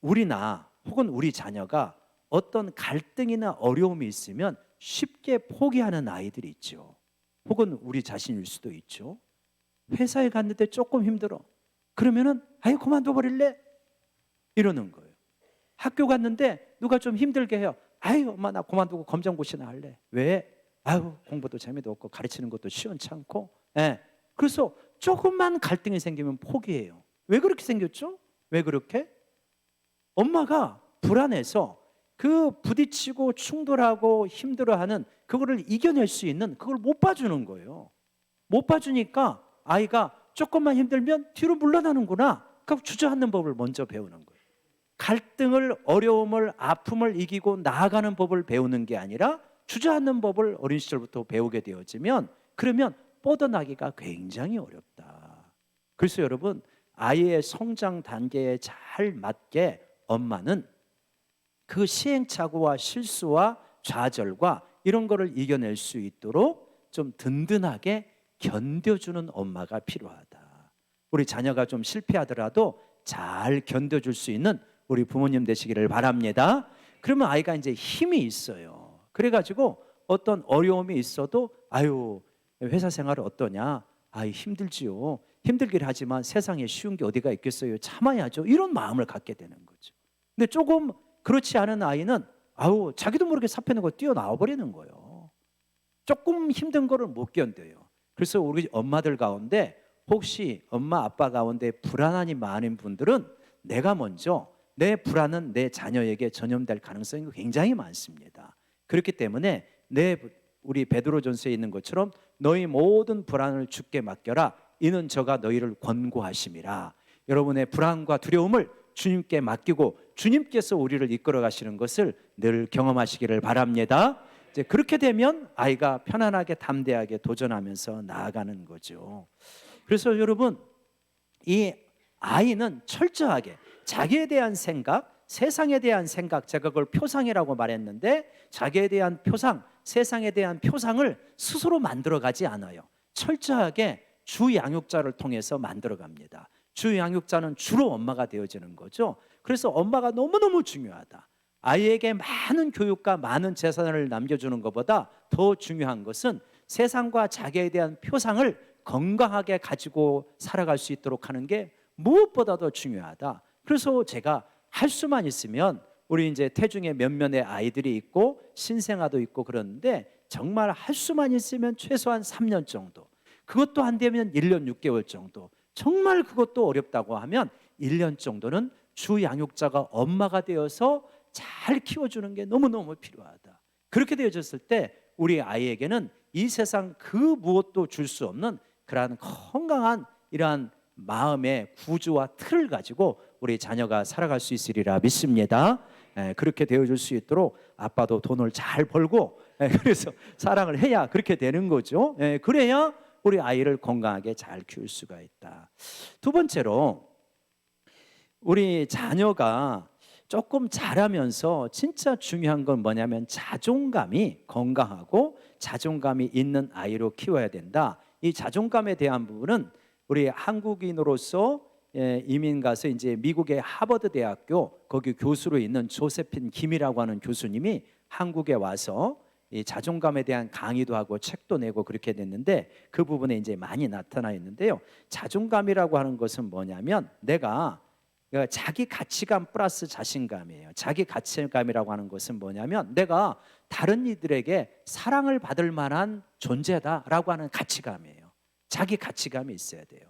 우리나 혹은 우리 자녀가 어떤 갈등이나 어려움이 있으면 쉽게 포기하는 아이들이 있죠. 혹은 우리 자신일 수도 있죠. 회사에 갔는데 조금 힘들어. 그러면은 아유 그만둬 버릴래? 이러는 거예요. 학교 갔는데 누가 좀 힘들게 해요. 아유 엄마 나 그만두고 검정고시나 할래. 왜? 아유 공부도 재미도 없고 가르치는 것도 시원찮고. 그래서 조금만 갈등이 생기면 포기해요. 왜 그렇게 생겼죠? 왜 그렇게? 엄마가 불안해서 그 부딪히고 충돌하고 힘들어하는 그거를 이겨낼 수 있는 그걸 못 봐주는 거예요. 못 봐주니까 아이가 조금만 힘들면 뒤로 물러나는구나. 그러니까 주저앉는 법을 먼저 배우는 거예요. 갈등을, 어려움을, 아픔을 이기고 나아가는 법을 배우는 게 아니라 주저앉는 법을 어린 시절부터 배우게 되어지면 그러면 뻗어나기가 굉장히 어렵다. 그래서 여러분 아이의 성장 단계에 잘 맞게 엄마는 그 시행착오와 실수와 좌절과 이런 거를 이겨낼 수 있도록 좀 든든하게 견뎌주는 엄마가 필요하다. 우리 자녀가 좀 실패하더라도 잘 견뎌줄 수 있는 우리 부모님 되시기를 바랍니다. 그러면 아이가 이제 힘이 있어요. 그래가지고 어떤 어려움이 있어도 아유 회사 생활은 어떠냐? 아이 힘들지요. 힘들긴 하지만 세상에 쉬운 게 어디가 있겠어요. 참아야죠. 이런 마음을 갖게 되는 거죠. 근데 조금 그렇지 않은 아이는 아우 자기도 모르게 사표 내고 뛰어나와 버리는 거예요. 조금 힘든 거를 못 견뎌요. 그래서 우리 엄마들 가운데 혹시 엄마 아빠 가운데 불안함이 많은 분들은 내가 먼저 내 불안은 내 자녀에게 전염될 가능성이 굉장히 많습니다. 그렇기 때문에 우리 베드로전서에 있는 것처럼 너희 모든 불안을 주께 맡겨라. 이는 저가 너희를 권고하심이라. 여러분의 불안과 두려움을 주님께 맡기고 주님께서 우리를 이끌어 가시는 것을 늘 경험하시기를 바랍니다. 이제 그렇게 되면 아이가 편안하게 담대하게 도전하면서 나아가는 거죠. 그래서 여러분, 이 아이는 철저하게 자기에 대한 생각, 세상에 대한 생각, 제가 그걸 표상이라고 말했는데 자기에 대한 표상, 세상에 대한 표상을 스스로 만들어가지 않아요. 철저하게 주 양육자를 통해서 만들어갑니다. 주 양육자는 주로 엄마가 되어지는 거죠. 그래서 엄마가 너무너무 중요하다. 아이에게 많은 교육과 많은 재산을 남겨주는 것보다 더 중요한 것은 세상과 자기에 대한 표상을 건강하게 가지고 살아갈 수 있도록 하는 게 무엇보다도 중요하다. 그래서 제가 할 수만 있으면, 우리 이제 태중에 몇몇의 아이들이 있고 신생아도 있고 그러는데, 정말 할 수만 있으면 최소한 3년 정도, 그것도 안 되면 1년 6개월 정도, 정말 그것도 어렵다고 하면 1년 정도는 주 양육자가 엄마가 되어서 잘 키워주는 게 너무너무 필요하다. 그렇게 되어졌을 때 우리 아이에게는 이 세상 그 무엇도 줄 수 없는 그러한 건강한 이러한 마음의 구조와 틀을 가지고 우리 자녀가 살아갈 수 있으리라 믿습니다. 그렇게 되어줄 수 있도록 아빠도 돈을 잘 벌고, 그래서 사랑을 해야 그렇게 되는 거죠. 그래야 우리 아이를 건강하게 잘 키울 수가 있다. 두 번째로, 우리 자녀가 조금 자라면서 진짜 중요한 건 뭐냐면 자존감이 건강하고 자존감이 있는 아이로 키워야 된다. 이 자존감에 대한 부분은 우리 한국인으로서 이민 가서 이제 미국의 하버드 대학교 거기 교수로 있는 조세핀 김이라고 하는 교수님이 한국에 와서 이 자존감에 대한 강의도 하고 책도 내고 그렇게 됐는데, 그 부분에 이제 많이 나타나 있는데요. 자존감이라고 하는 것은 뭐냐면 내가 자기 가치감 플러스 자신감이에요. 자기 가치감이라고 하는 것은 뭐냐면 내가 다른 이들에게 사랑을 받을 만한 존재다라고 하는 가치감이에요. 자기 가치감이 있어야 돼요.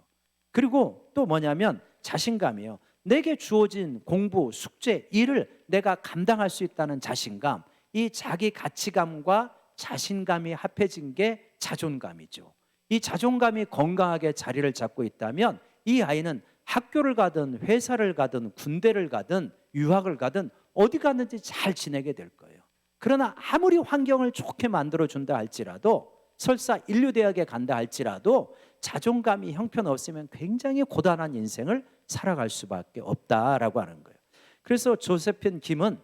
그리고 또 뭐냐면 자신감이에요. 내게 주어진 공부, 숙제, 일을 내가 감당할 수 있다는 자신감. 이 자기 가치감과 자신감이 합해진 게 자존감이죠. 이 자존감이 건강하게 자리를 잡고 있다면 이 아이는 학교를 가든 회사를 가든 군대를 가든 유학을 가든 어디 가든지 잘 지내게 될 거예요. 그러나 아무리 환경을 좋게 만들어준다 할지라도, 설사 인류대학에 간다 할지라도 자존감이 형편없으면 굉장히 고단한 인생을 살아갈 수밖에 없다라고 하는 거예요. 그래서 조세핀 김은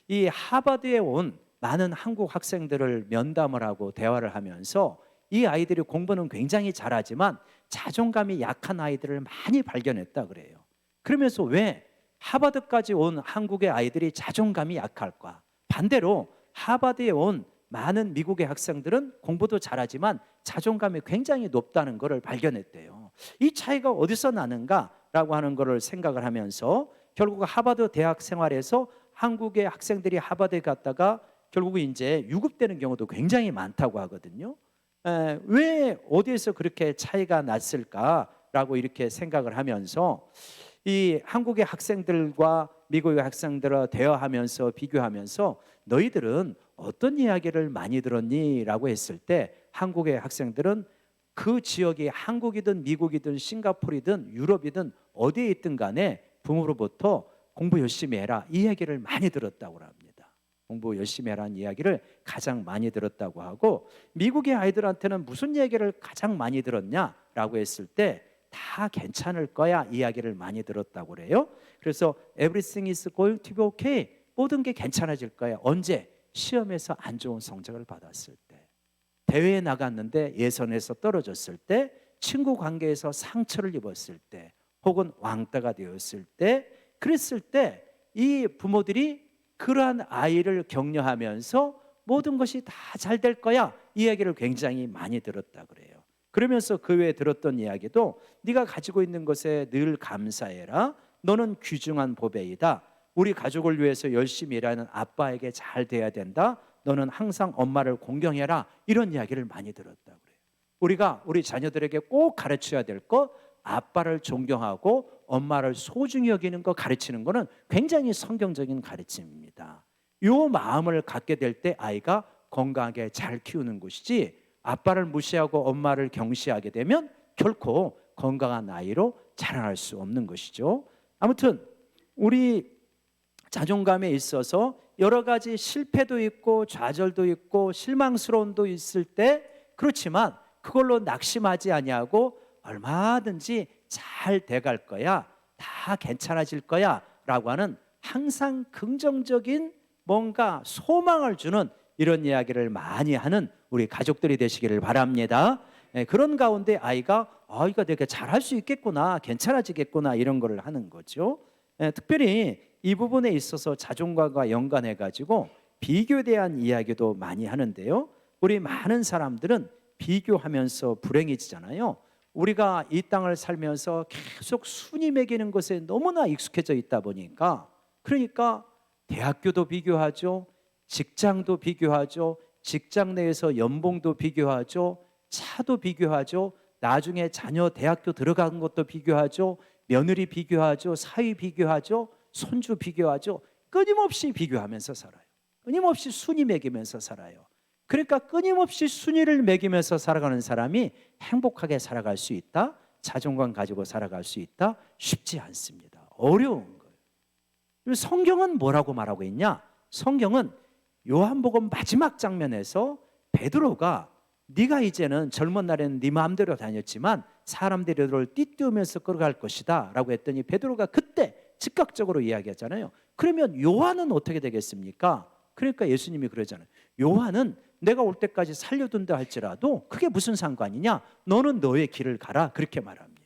이 하버드에 온 많은 한국 학생들을 면담을 하고 대화를 하면서 이 아이들이 공부는 굉장히 잘하지만 자존감이 약한 아이들을 많이 발견했다 그래요. 그러면서 왜 하버드까지 온 한국의 아이들이 자존감이 약할까? 반대로 하버드에 온 많은 미국의 학생들은 공부도 잘하지만 자존감이 굉장히 높다는 것을 발견했대요. 이 차이가 어디서 나는가라고 하는 것을 생각을 하면서 결국 하버드 대학 생활에서 한국의 학생들이 하버드에 갔다가 결국 이제 유급되는 경우도 굉장히 많다고 하거든요. 왜 어디에서 그렇게 차이가 났을까라고 이렇게 생각을 하면서 이 한국의 학생들과 미국의 학생들과 대화하면서 비교하면서 너희들은 어떤 이야기를 많이 들었니? 라고 했을 때 한국의 학생들은 그 지역이 한국이든 미국이든 싱가포르이든 유럽이든 어디에 있든 간에 부모로부터 공부 열심히 해라 이 얘기를 많이 들었다고 합니다. 공부 열심히 하라는 이야기를 가장 많이 들었다고 하고, 미국의 아이들한테는 무슨 얘기를 가장 많이 들었냐라고 했을 때 다 괜찮을 거야 이야기를 많이 들었다고 그래요. 그래서 everything is going to be okay, 모든 게 괜찮아질 거야. 언제? 시험에서 안 좋은 성적을 받았을 때, 대회에 나갔는데 예선에서 떨어졌을 때, 친구 관계에서 상처를 입었을 때, 혹은 왕따가 되었을 때, 그랬을 때 이 부모들이 그러한 아이를 격려하면서 모든 것이 다 잘 될 거야 이 얘기를 굉장히 많이 들었다 그래요. 그러면서 그 외에 들었던 이야기도 네가 가지고 있는 것에 늘 감사해라, 너는 귀중한 보배이다, 우리 가족을 위해서 열심히 일하는 아빠에게 잘 돼야 된다, 너는 항상 엄마를 공경해라, 이런 이야기를 많이 들었다 그래요. 우리가 우리 자녀들에게 꼭 가르쳐야 될 것, 아빠를 존경하고 엄마를 소중히 여기는 거 가르치는 거는 굉장히 성경적인 가르침입니다. 이 마음을 갖게 될 때 아이가 건강하게 잘 키우는 것이지, 아빠를 무시하고 엄마를 경시하게 되면 결코 건강한 아이로 자라날 수 없는 것이죠. 아무튼 우리 자존감에 있어서 여러 가지 실패도 있고 좌절도 있고 실망스러움도 있을 때, 그렇지만 그걸로 낙심하지 아니하고 얼마든지 잘 돼갈 거야, 다 괜찮아질 거야 라고 하는 항상 긍정적인 뭔가 소망을 주는 이런 이야기를 많이 하는 우리 가족들이 되시기를 바랍니다. 그런 가운데 아이가 내가 잘할 수 있겠구나, 괜찮아지겠구나, 이런 거를 하는 거죠. 특별히 이 부분에 있어서 자존감과 연관해 가지고 비교에 대한 이야기도 많이 하는데요. 우리 많은 사람들은 비교하면서 불행해지잖아요. 우리가 이 땅을 살면서 계속 순위 매기는 것에 너무나 익숙해져 있다 보니까, 그러니까 대학교도 비교하죠, 직장도 비교하죠, 직장 내에서 연봉도 비교하죠, 차도 비교하죠, 나중에 자녀 대학교 들어간 것도 비교하죠, 며느리 비교하죠, 사위 비교하죠, 손주 비교하죠. 끊임없이 비교하면서 살아요. 끊임없이 순위 매기면서 살아요. 그러니까 끊임없이 순위를 매기면서 살아가는 사람이 행복하게 살아갈 수 있다, 자존감 가지고 살아갈 수 있다, 쉽지 않습니다. 어려운 거예요. 성경은 뭐라고 말하고 있냐? 성경은 요한복음 마지막 장면에서 베드로가 네가 이제는 젊은 날에는 네 마음대로 다녔지만 사람들이 너를 띠띠우면서 끌어갈 것이다 라고 했더니 베드로가 그때 즉각적으로 이야기했잖아요. 그러면 요한은 어떻게 되겠습니까? 그러니까 예수님이 그러잖아요. 요한은 내가 올 때까지 살려둔다 할지라도 그게 무슨 상관이냐? 너는 너의 길을 가라, 그렇게 말합니다.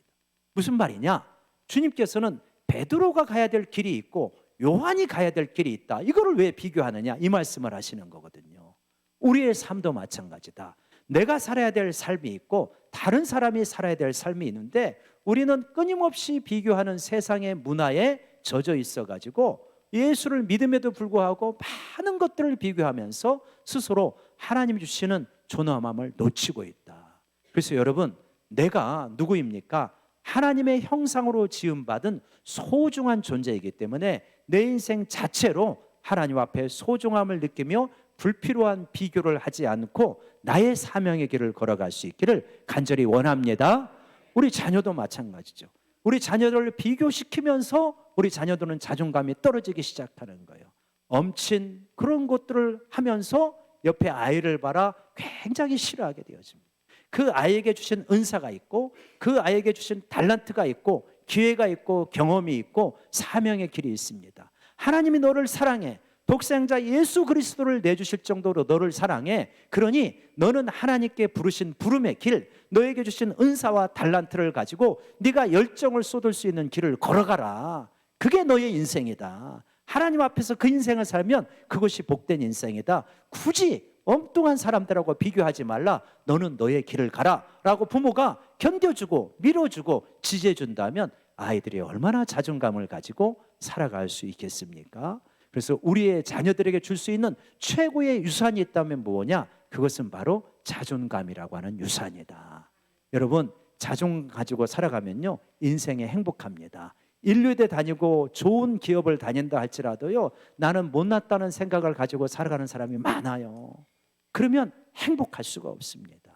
무슨 말이냐? 주님께서는 베드로가 가야 될 길이 있고 요한이 가야 될 길이 있다, 이거를 왜 비교하느냐, 이 말씀을 하시는 거거든요. 우리의 삶도 마찬가지다. 내가 살아야 될 삶이 있고 다른 사람이 살아야 될 삶이 있는데, 우리는 끊임없이 비교하는 세상의 문화에 젖어 있어가지고 예수를 믿음에도 불구하고 많은 것들을 비교하면서 스스로 하나님이 주시는 존엄함을 놓치고 있다. 그래서 여러분, 내가 누구입니까? 하나님의 형상으로 지음받은 소중한 존재이기 때문에 내 인생 자체로 하나님 앞에 소중함을 느끼며 불필요한 비교를 하지 않고 나의 사명의 길을 걸어갈 수 있기를 간절히 원합니다. 우리 자녀도 마찬가지죠. 우리 자녀들을 비교시키면서 우리 자녀들은 자존감이 떨어지기 시작하는 거예요. 엄친 그런 것들을 하면서 옆에 아이를 봐라 굉장히 싫어하게 되어집니다. 그 아이에게 주신 은사가 있고 그 아이에게 주신 달란트가 있고 기회가 있고 경험이 있고 사명의 길이 있습니다. 하나님이 너를 사랑해, 독생자 예수 그리스도를 내주실 정도로 너를 사랑해. 그러니 너는 하나님께 부르신 부름의 길, 너에게 주신 은사와 달란트를 가지고 네가 열정을 쏟을 수 있는 길을 걸어가라. 그게 너의 인생이다. 하나님 앞에서 그 인생을 살면 그것이 복된 인생이다. 굳이 엉뚱한 사람들하고 비교하지 말라. 너는 너의 길을 가라 라고 부모가 견뎌주고 밀어주고 지지해준다면 아이들이 얼마나 자존감을 가지고 살아갈 수 있겠습니까? 그래서 우리의 자녀들에게 줄 수 있는 최고의 유산이 있다면 뭐냐? 그것은 바로 자존감이라고 하는 유산이다. 여러분, 자존감 가지고 살아가면요 인생에 행복합니다. 인류대 다니고 좋은 기업을 다닌다 할지라도요 나는 못났다는 생각을 가지고 살아가는 사람이 많아요. 그러면 행복할 수가 없습니다.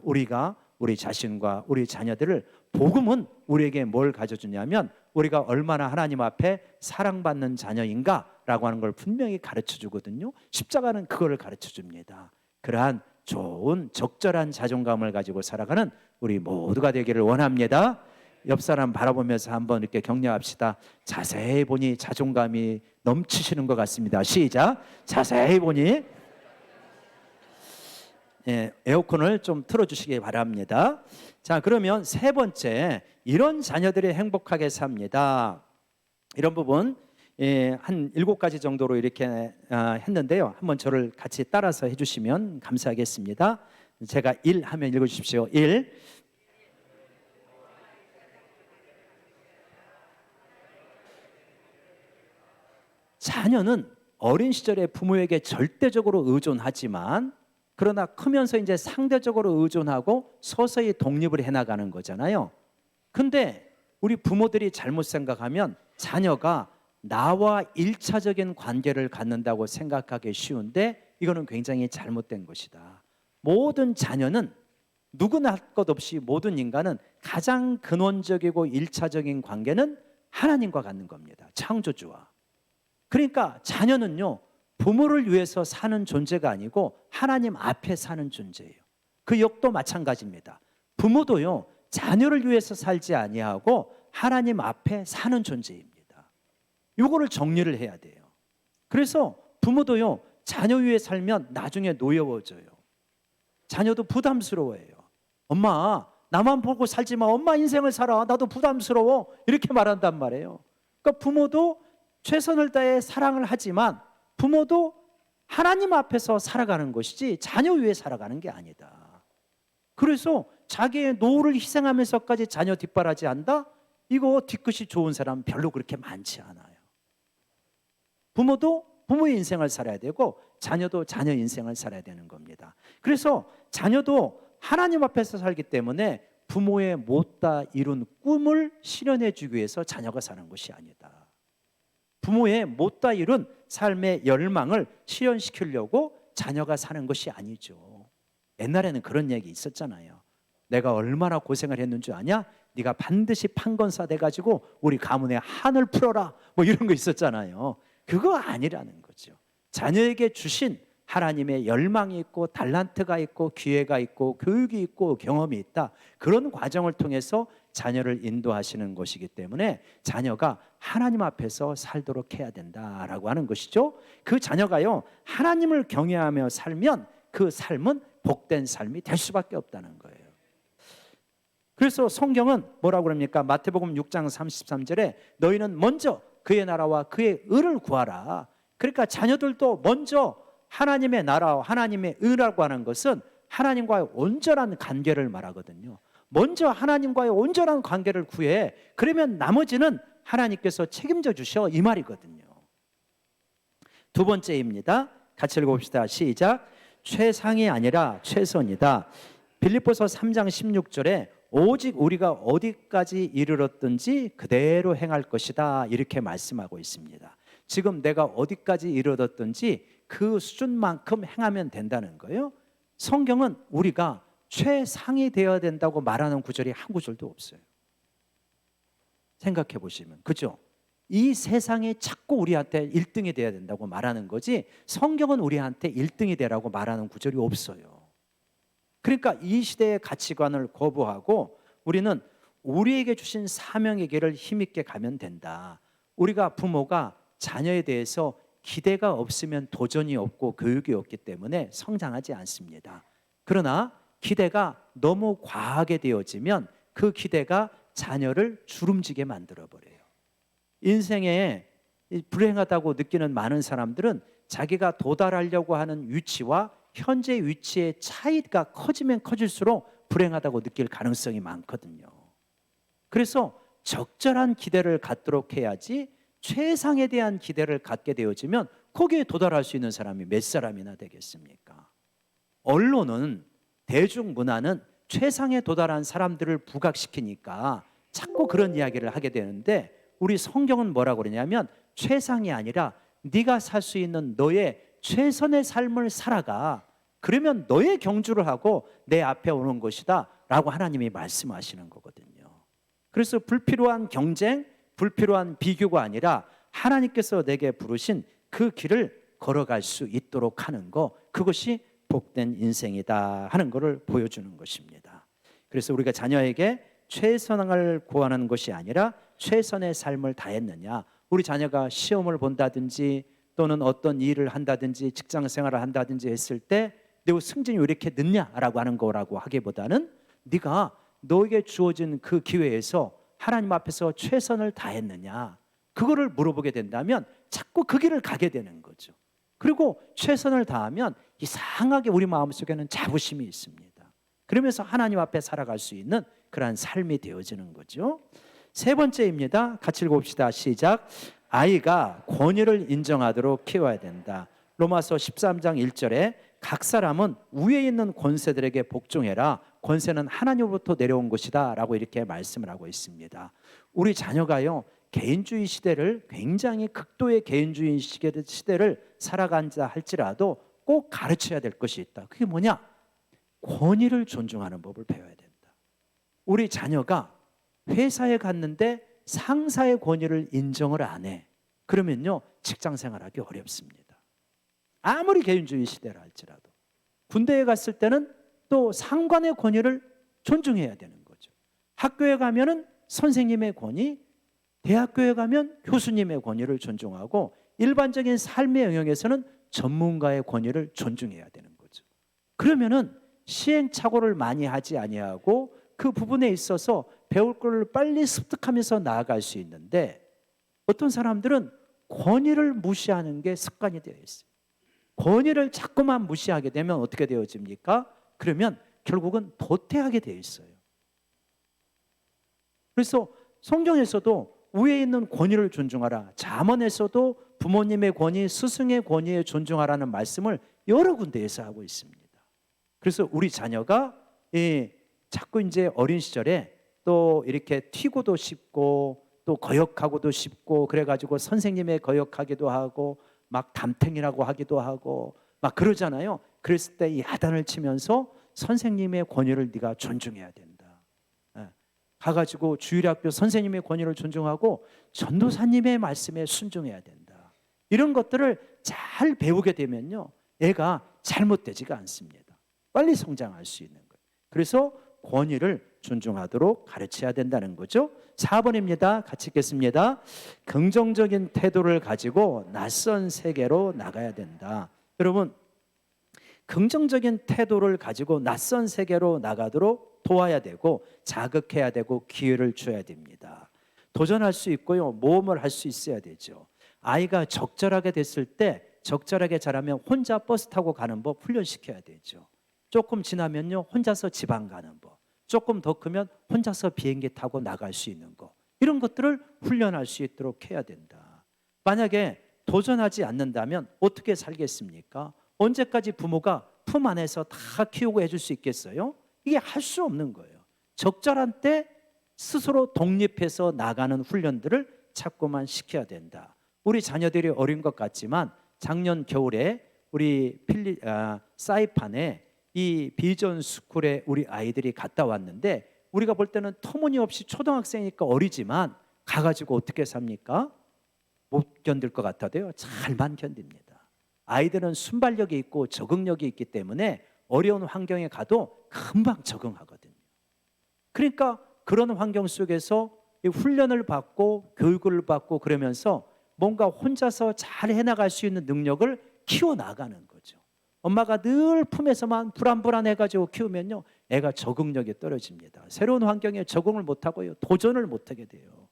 우리가 우리 자신과 우리 자녀들을, 복음은 우리에게 뭘 가져주냐면 우리가 얼마나 하나님 앞에 사랑받는 자녀인가라고 하는 걸 분명히 가르쳐 주거든요. 십자가는 그걸 가르쳐 줍니다. 그러한 좋은 적절한 자존감을 가지고 살아가는 우리 모두가 되기를 원합니다. 옆 사람 바라보면서 한번 이렇게 격려합시다. 자세히 보니 자존감이 넘치시는 것 같습니다. 시작. 자세히 보니. 에어컨을 좀 틀어주시기 바랍니다. 자, 그러면 세 번째, 이런 자녀들이 행복하게 삽니다. 이런 부분 한 7가지 정도로 이렇게 했는데요. 한번 저를 같이 따라서 해주시면 감사하겠습니다. 제가 1 하면 읽어주십시오. 1. 자녀는 어린 시절에 부모에게 절대적으로 의존하지만 그러나 크면서 이제 상대적으로 의존하고 서서히 독립을 해나가는 거잖아요. 근데 우리 부모들이 잘못 생각하면 자녀가 나와 1차적인 관계를 갖는다고 생각하기 쉬운데 이거는 굉장히 잘못된 것이다. 모든 자녀는 누구나 할 것 없이 모든 인간은 가장 근원적이고 일차적인 관계는 하나님과 갖는 겁니다. 창조주와. 그러니까 자녀는요, 부모를 위해서 사는 존재가 아니고 하나님 앞에 사는 존재예요. 그 역도 마찬가지입니다. 부모도요, 자녀를 위해서 살지 아니하고 하나님 앞에 사는 존재입니다. 이거를 정리를 해야 돼요. 그래서 부모도요, 자녀 위에 살면 나중에 노여워져요. 자녀도 부담스러워해요. 엄마, 나만 보고 살지 마. 엄마 인생을 살아. 나도 부담스러워. 이렇게 말한단 말이에요. 그러니까 부모도 최선을 다해 사랑을 하지만 부모도 하나님 앞에서 살아가는 것이지 자녀 위에 살아가는 게 아니다. 그래서 자기의 노후를 희생하면서까지 자녀 뒷바라지 한다? 이거 뒤끝이 좋은 사람 별로 그렇게 많지 않아요. 부모도 부모의 인생을 살아야 되고 자녀도 자녀 인생을 살아야 되는 겁니다. 그래서 자녀도 하나님 앞에서 살기 때문에 부모의 못다 이룬 꿈을 실현해 주기 위해서 자녀가 사는 것이 아니다. 부모의 못다 이룬 삶의 열망을 실현시키려고 자녀가 사는 것이 아니죠. 옛날에는 그런 얘기 있었잖아요. 내가 얼마나 고생을 했는 줄 아냐? 네가 반드시 판건사 돼가지고 우리 가문의 한을 풀어라, 뭐 이런 거 있었잖아요. 그거 아니라는 거죠. 자녀에게 주신 하나님의 열망이 있고 달란트가 있고 기회가 있고 교육이 있고 경험이 있다. 그런 과정을 통해서 자녀를 인도하시는 것이기 때문에 자녀가 하나님 앞에서 살도록 해야 된다라고 하는 것이죠. 그 자녀가요, 하나님을 경외하며 살면 그 삶은 복된 삶이 될 수밖에 없다는 거예요. 그래서 성경은 뭐라고 그럽니까? 마태복음 6장 33절에 너희는 먼저 그의 나라와 그의 의를 구하라. 그러니까 자녀들도 먼저 하나님의 나라와 하나님의 의라고 하는 것은 하나님과의 온전한 관계를 말하거든요. 먼저 하나님과의 온전한 관계를 구해. 그러면 나머지는 하나님께서 책임져 주셔, 이 말이거든요. 두 번째입니다. 같이 읽어봅시다. 시작. 최상이 아니라 최선이다. 빌립보서 3장 16절에 오직 우리가 어디까지 이르렀든지 그대로 행할 것이다, 이렇게 말씀하고 있습니다. 지금 내가 어디까지 이르렀든지 그 수준만큼 행하면 된다는 거예요. 성경은 우리가 최상이 되어야 된다고 말하는 구절이 한 구절도 없어요. 생각해 보시면, 그죠? 이 세상이 자꾸 우리한테 1등이 돼야 된다고 말하는 거지 성경은 우리한테 1등이 되라고 말하는 구절이 없어요. 그러니까 이 시대의 가치관을 거부하고 우리는 우리에게 주신 사명의 길을 힘있게 가면 된다. 우리가 부모가 자녀에 대해서 기대가 없으면 도전이 없고 교육이 없기 때문에 성장하지 않습니다. 그러나 기대가 너무 과하게 되어지면 그 기대가 자녀를 주름지게 만들어버려요. 인생에 불행하다고 느끼는 많은 사람들은 자기가 도달하려고 하는 위치와 현재 위치의 차이가 커지면 커질수록 불행하다고 느낄 가능성이 많거든요. 그래서 적절한 기대를 갖도록 해야지 최상에 대한 기대를 갖게 되어지면 거기에 도달할 수 있는 사람이 몇 사람이나 되겠습니까? 언론은, 대중문화는 최상에 도달한 사람들을 부각시키니까 자꾸 그런 이야기를 하게 되는데 우리 성경은 뭐라고 그러냐면 최상이 아니라 네가 살 수 있는 너의 최선의 삶을 살아가. 그러면 너의 경주를 하고 내 앞에 오는 것이다 라고 하나님이 말씀하시는 거거든요. 그래서 불필요한 경쟁, 불필요한 비교가 아니라 하나님께서 내게 부르신 그 길을 걸어갈 수 있도록 하는 거, 그것이 복된 인생이다 하는 것을 보여주는 것입니다. 그래서 우리가 자녀에게 최선을 구하는 것이 아니라 최선의 삶을 다했느냐. 우리 자녀가 시험을 본다든지 또는 어떤 일을 한다든지 직장 생활을 한다든지 했을 때 너 승진이 왜 이렇게 늦냐라고 하는 거라고 하기보다는 네가 너에게 주어진 그 기회에서 하나님 앞에서 최선을 다했느냐, 그거를 물어보게 된다면 자꾸 그 길을 가게 되는 거죠. 그리고 최선을 다하면 이상하게 우리 마음속에는 자부심이 있습니다. 그러면서 하나님 앞에 살아갈 수 있는 그러한 삶이 되어지는 거죠. 세 번째입니다. 같이 읽어봅시다. 시작. 아이가 권위를 인정하도록 키워야 된다. 로마서 13장 1절에 각 사람은 위에 있는 권세들에게 복종해라. 권세는 하나님으로부터 내려온 것이다 라고 이렇게 말씀을 하고 있습니다. 우리 자녀가요, 개인주의 시대를, 굉장히 극도의 개인주의 시대를 살아간다 할지라도 꼭 가르쳐야 될 것이 있다. 그게 뭐냐? 권위를 존중하는 법을 배워야 된다. 우리 자녀가 회사에 갔는데 상사의 권위를 인정을 안 해. 그러면요, 직장 생활하기 어렵습니다. 아무리 개인주의 시대라 할지라도. 군대에 갔을 때는 또 상관의 권위를 존중해야 되는 거죠. 학교에 가면은 선생님의 권위, 대학교에 가면 교수님의 권위를 존중하고 일반적인 삶의 영역에서는 전문가의 권위를 존중해야 되는 거죠. 그러면은 시행착오를 많이 하지 아니하고 그 부분에 있어서 배울 걸 빨리 습득하면서 나아갈 수 있는데, 어떤 사람들은 권위를 무시하는 게 습관이 되어 있어요. 권위를 자꾸만 무시하게 되면 어떻게 되어집니까? 그러면 결국은 도태하게 되어 있어요. 그래서 성경에서도 위에 있는 권위를 존중하라, 잠언에서도 부모님의 권위, 스승의 권위에 존중하라는 말씀을 여러 군데에서 하고 있습니다. 그래서 우리 자녀가 자꾸 이제 어린 시절에 또 이렇게 튀고도 싶고 또 거역하고도 싶고 그래가지고 선생님의 거역하기도 하고 막 담탱이라고 하기도 하고 막 그러잖아요. 그랬을 때 야단을 치면서 선생님의 권위를 네가 존중해야 된다. 가가지고 주일학교 선생님의 권위를 존중하고 전도사님의 말씀에 순종해야 된다. 이런 것들을 잘 배우게 되면요, 애가 잘못되지가 않습니다. 빨리 성장할 수 있는 거예요. 그래서 권위를 존중하도록 가르쳐야 된다는 거죠. 4번입니다. 같이 읽겠습니다. 긍정적인 태도를 가지고 낯선 세계로 나가야 된다. 여러분, 긍정적인 태도를 가지고 낯선 세계로 나가도록 도와야 되고 자극해야 되고 기회를 줘야 됩니다. 도전할 수 있고요, 모험을 할 수 있어야 되죠. 아이가 적절하게 됐을 때 적절하게 자라면 혼자 버스 타고 가는 법 훈련시켜야 되죠. 조금 지나면요, 혼자서 지방 가는 법, 조금 더 크면 혼자서 비행기 타고 나갈 수 있는 거, 이런 것들을 훈련할 수 있도록 해야 된다. 만약에 도전하지 않는다면 어떻게 살겠습니까? 언제까지 부모가 품 안에서 다 키우고 해줄 수 있겠어요? 이게 할 수 없는 거예요. 적절한 때 스스로 독립해서 나가는 훈련들을 자꾸만 시켜야 된다. 우리 자녀들이 어린 것 같지만 작년 겨울에 우리 사이판에 이 비전 스쿨에 우리 아이들이 갔다 왔는데, 우리가 볼 때는 터무니없이 초등학생이니까 어리지만 가가지고 어떻게 삽니까? 못 견딜 것 같아도요, 잘만 견딥니다. 아이들은 순발력이 있고 적응력이 있기 때문에 어려운 환경에 가도 금방 적응하거든요. 그러니까 그런 환경 속에서 훈련을 받고 교육을 받고 그러면서 뭔가 혼자서 잘 해나갈 수 있는 능력을 키워나가는 거죠. 엄마가 늘 품에서만 불안불안해가지고 키우면요, 애가 적응력이 떨어집니다. 새로운 환경에 적응을 못하고요, 도전을 못하게 돼요.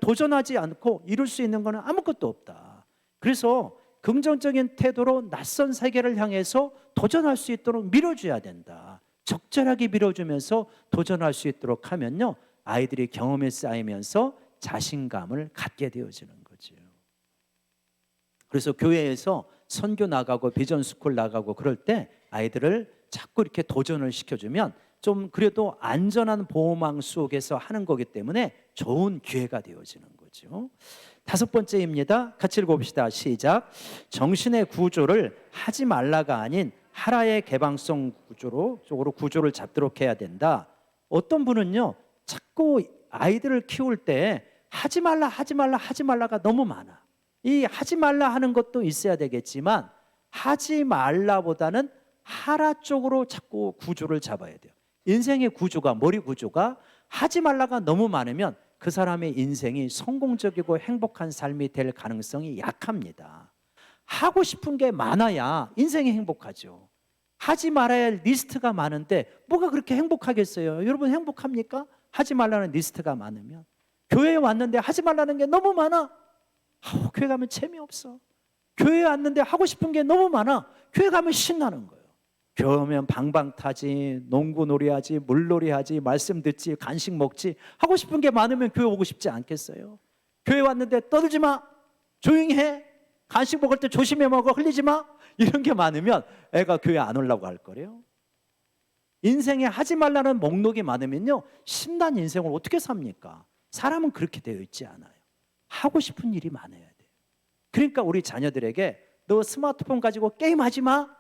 도전하지 않고 이룰 수 있는 것은 아무것도 없다. 그래서 긍정적인 태도로 낯선 세계를 향해서 도전할 수 있도록 밀어줘야 된다. 적절하게 밀어주면서 도전할 수 있도록 하면요, 아이들이 경험이 쌓이면서 자신감을 갖게 되어지는 거죠. 그래서 교회에서 선교 나가고 비전 스쿨 나가고 그럴 때 아이들을 자꾸 이렇게 도전을 시켜주면 좀 그래도 안전한 보호망 속에서 하는 거기 때문에 좋은 기회가 되어지는 거죠. 5번째입니다. 같이 읽어봅시다. 시작. 정신의 구조를 하지 말라가 아닌 하라의 개방성 쪽으로 구조를 잡도록 해야 된다. 어떤 분은요, 자꾸 아이들을 키울 때 하지 말라가 너무 많아. 이 하지 말라 하는 것도 있어야 되겠지만 하지 말라보다는 하라 쪽으로 자꾸 구조를 잡아야 돼요. 인생의 구조가, 머리 구조가 하지 말라가 너무 많으면 그 사람의 인생이 성공적이고 행복한 삶이 될 가능성이 약합니다. 하고 싶은 게 많아야 인생이 행복하죠. 하지 말아야 할 리스트가 많은데 뭐가 그렇게 행복하겠어요? 여러분 행복합니까? 하지 말라는 리스트가 많으면. 교회에 왔는데 하지 말라는 게 너무 많아. 교회 가면 재미없어. 교회에 왔는데 하고 싶은 게 너무 많아. 교회 가면 신나는 거예요. 교회 오면 방방타지, 농구놀이 하지, 물놀이 하지, 말씀 듣지, 간식 먹지. 하고 싶은 게 많으면 교회 오고 싶지 않겠어요? 교회 왔는데 떠들지 마, 조용히 해, 간식 먹을 때 조심해 먹어, 흘리지 마, 이런 게 많으면 애가 교회 안 오려고 할 거래요. 인생에 하지 말라는 목록이 많으면요, 신난 인생을 어떻게 삽니까? 사람은 그렇게 되어 있지 않아요. 하고 싶은 일이 많아야 돼요. 그러니까 우리 자녀들에게 너 스마트폰 가지고 게임하지 마,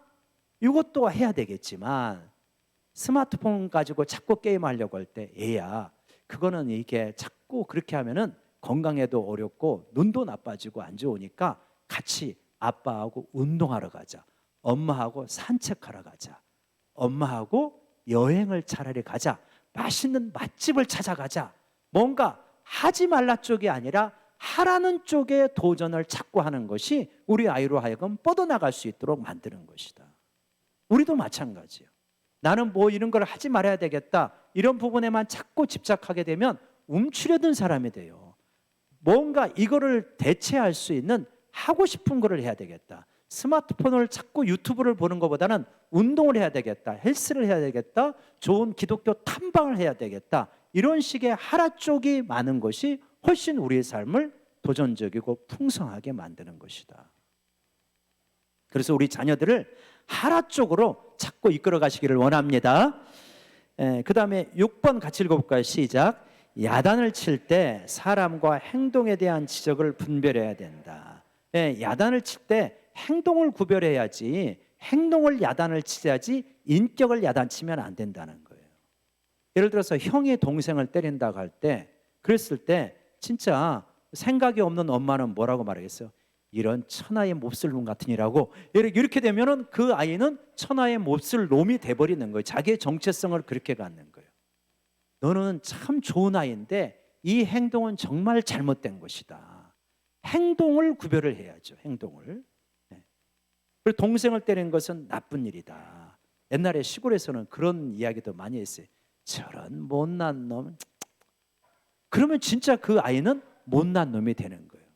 이것도 해야 되겠지만 스마트폰 가지고 자꾸 게임하려고 할 때 얘야 그거는 이게 자꾸 그렇게 하면은 건강에도 어렵고 눈도 나빠지고 안 좋으니까 같이 아빠하고 운동하러 가자. 엄마하고 산책하러 가자. 엄마하고 여행을 차라리 가자. 맛있는 맛집을 찾아가자. 뭔가 하지 말라 쪽이 아니라 하라는 쪽에 도전을 자꾸 하는 것이 우리 아이로 하여금 뻗어나갈 수 있도록 만드는 것이다. 우리도 마찬가지예요. 나는 뭐 이런 걸 하지 말아야 되겠다. 이런 부분에만 자꾸 집착하게 되면 움츠려든 사람이 돼요. 뭔가 이거를 대체할 수 있는 하고 싶은 거를 해야 되겠다. 스마트폰을 자꾸 유튜브를 보는 것보다는 운동을 해야 되겠다. 헬스를 해야 되겠다. 좋은 기독교 탐방을 해야 되겠다. 이런 식의 하라 쪽이 많은 것이 훨씬 우리의 삶을 도전적이고 풍성하게 만드는 것이다. 그래서 우리 자녀들을 하라 쪽으로 자꾸 이끌어 가시기를 원합니다. 그 다음에 6번 같이 읽어볼까요? 시작. 야단을 칠 때 사람과 행동에 대한 지적을 분별해야 된다. 야단을 칠 때 행동을 구별해야지 행동을 야단을 치야지 인격을 야단치면 안 된다는 거예요. 예를 들어서 형이 동생을 때린다고 할 때 그랬을 때 진짜 생각이 없는 엄마는 뭐라고 말하겠어요? 이런 천하의 몹쓸 놈 같으니라고. 이렇게 되면은 그 아이는 천하의 몹쓸 놈이 돼버리는 거예요. 자기의 정체성을 그렇게 갖는 거예요. 너는 참 좋은 아이인데 이 행동은 정말 잘못된 것이다. 행동을 구별을 해야죠. 행동을. 그리고 동생을 때리는 것은 나쁜 일이다. 옛날에 시골에서는 그런 이야기도 많이 했어요. 저런 못난 놈. 그러면 진짜 그 아이는 못난 놈이 되는 거예요.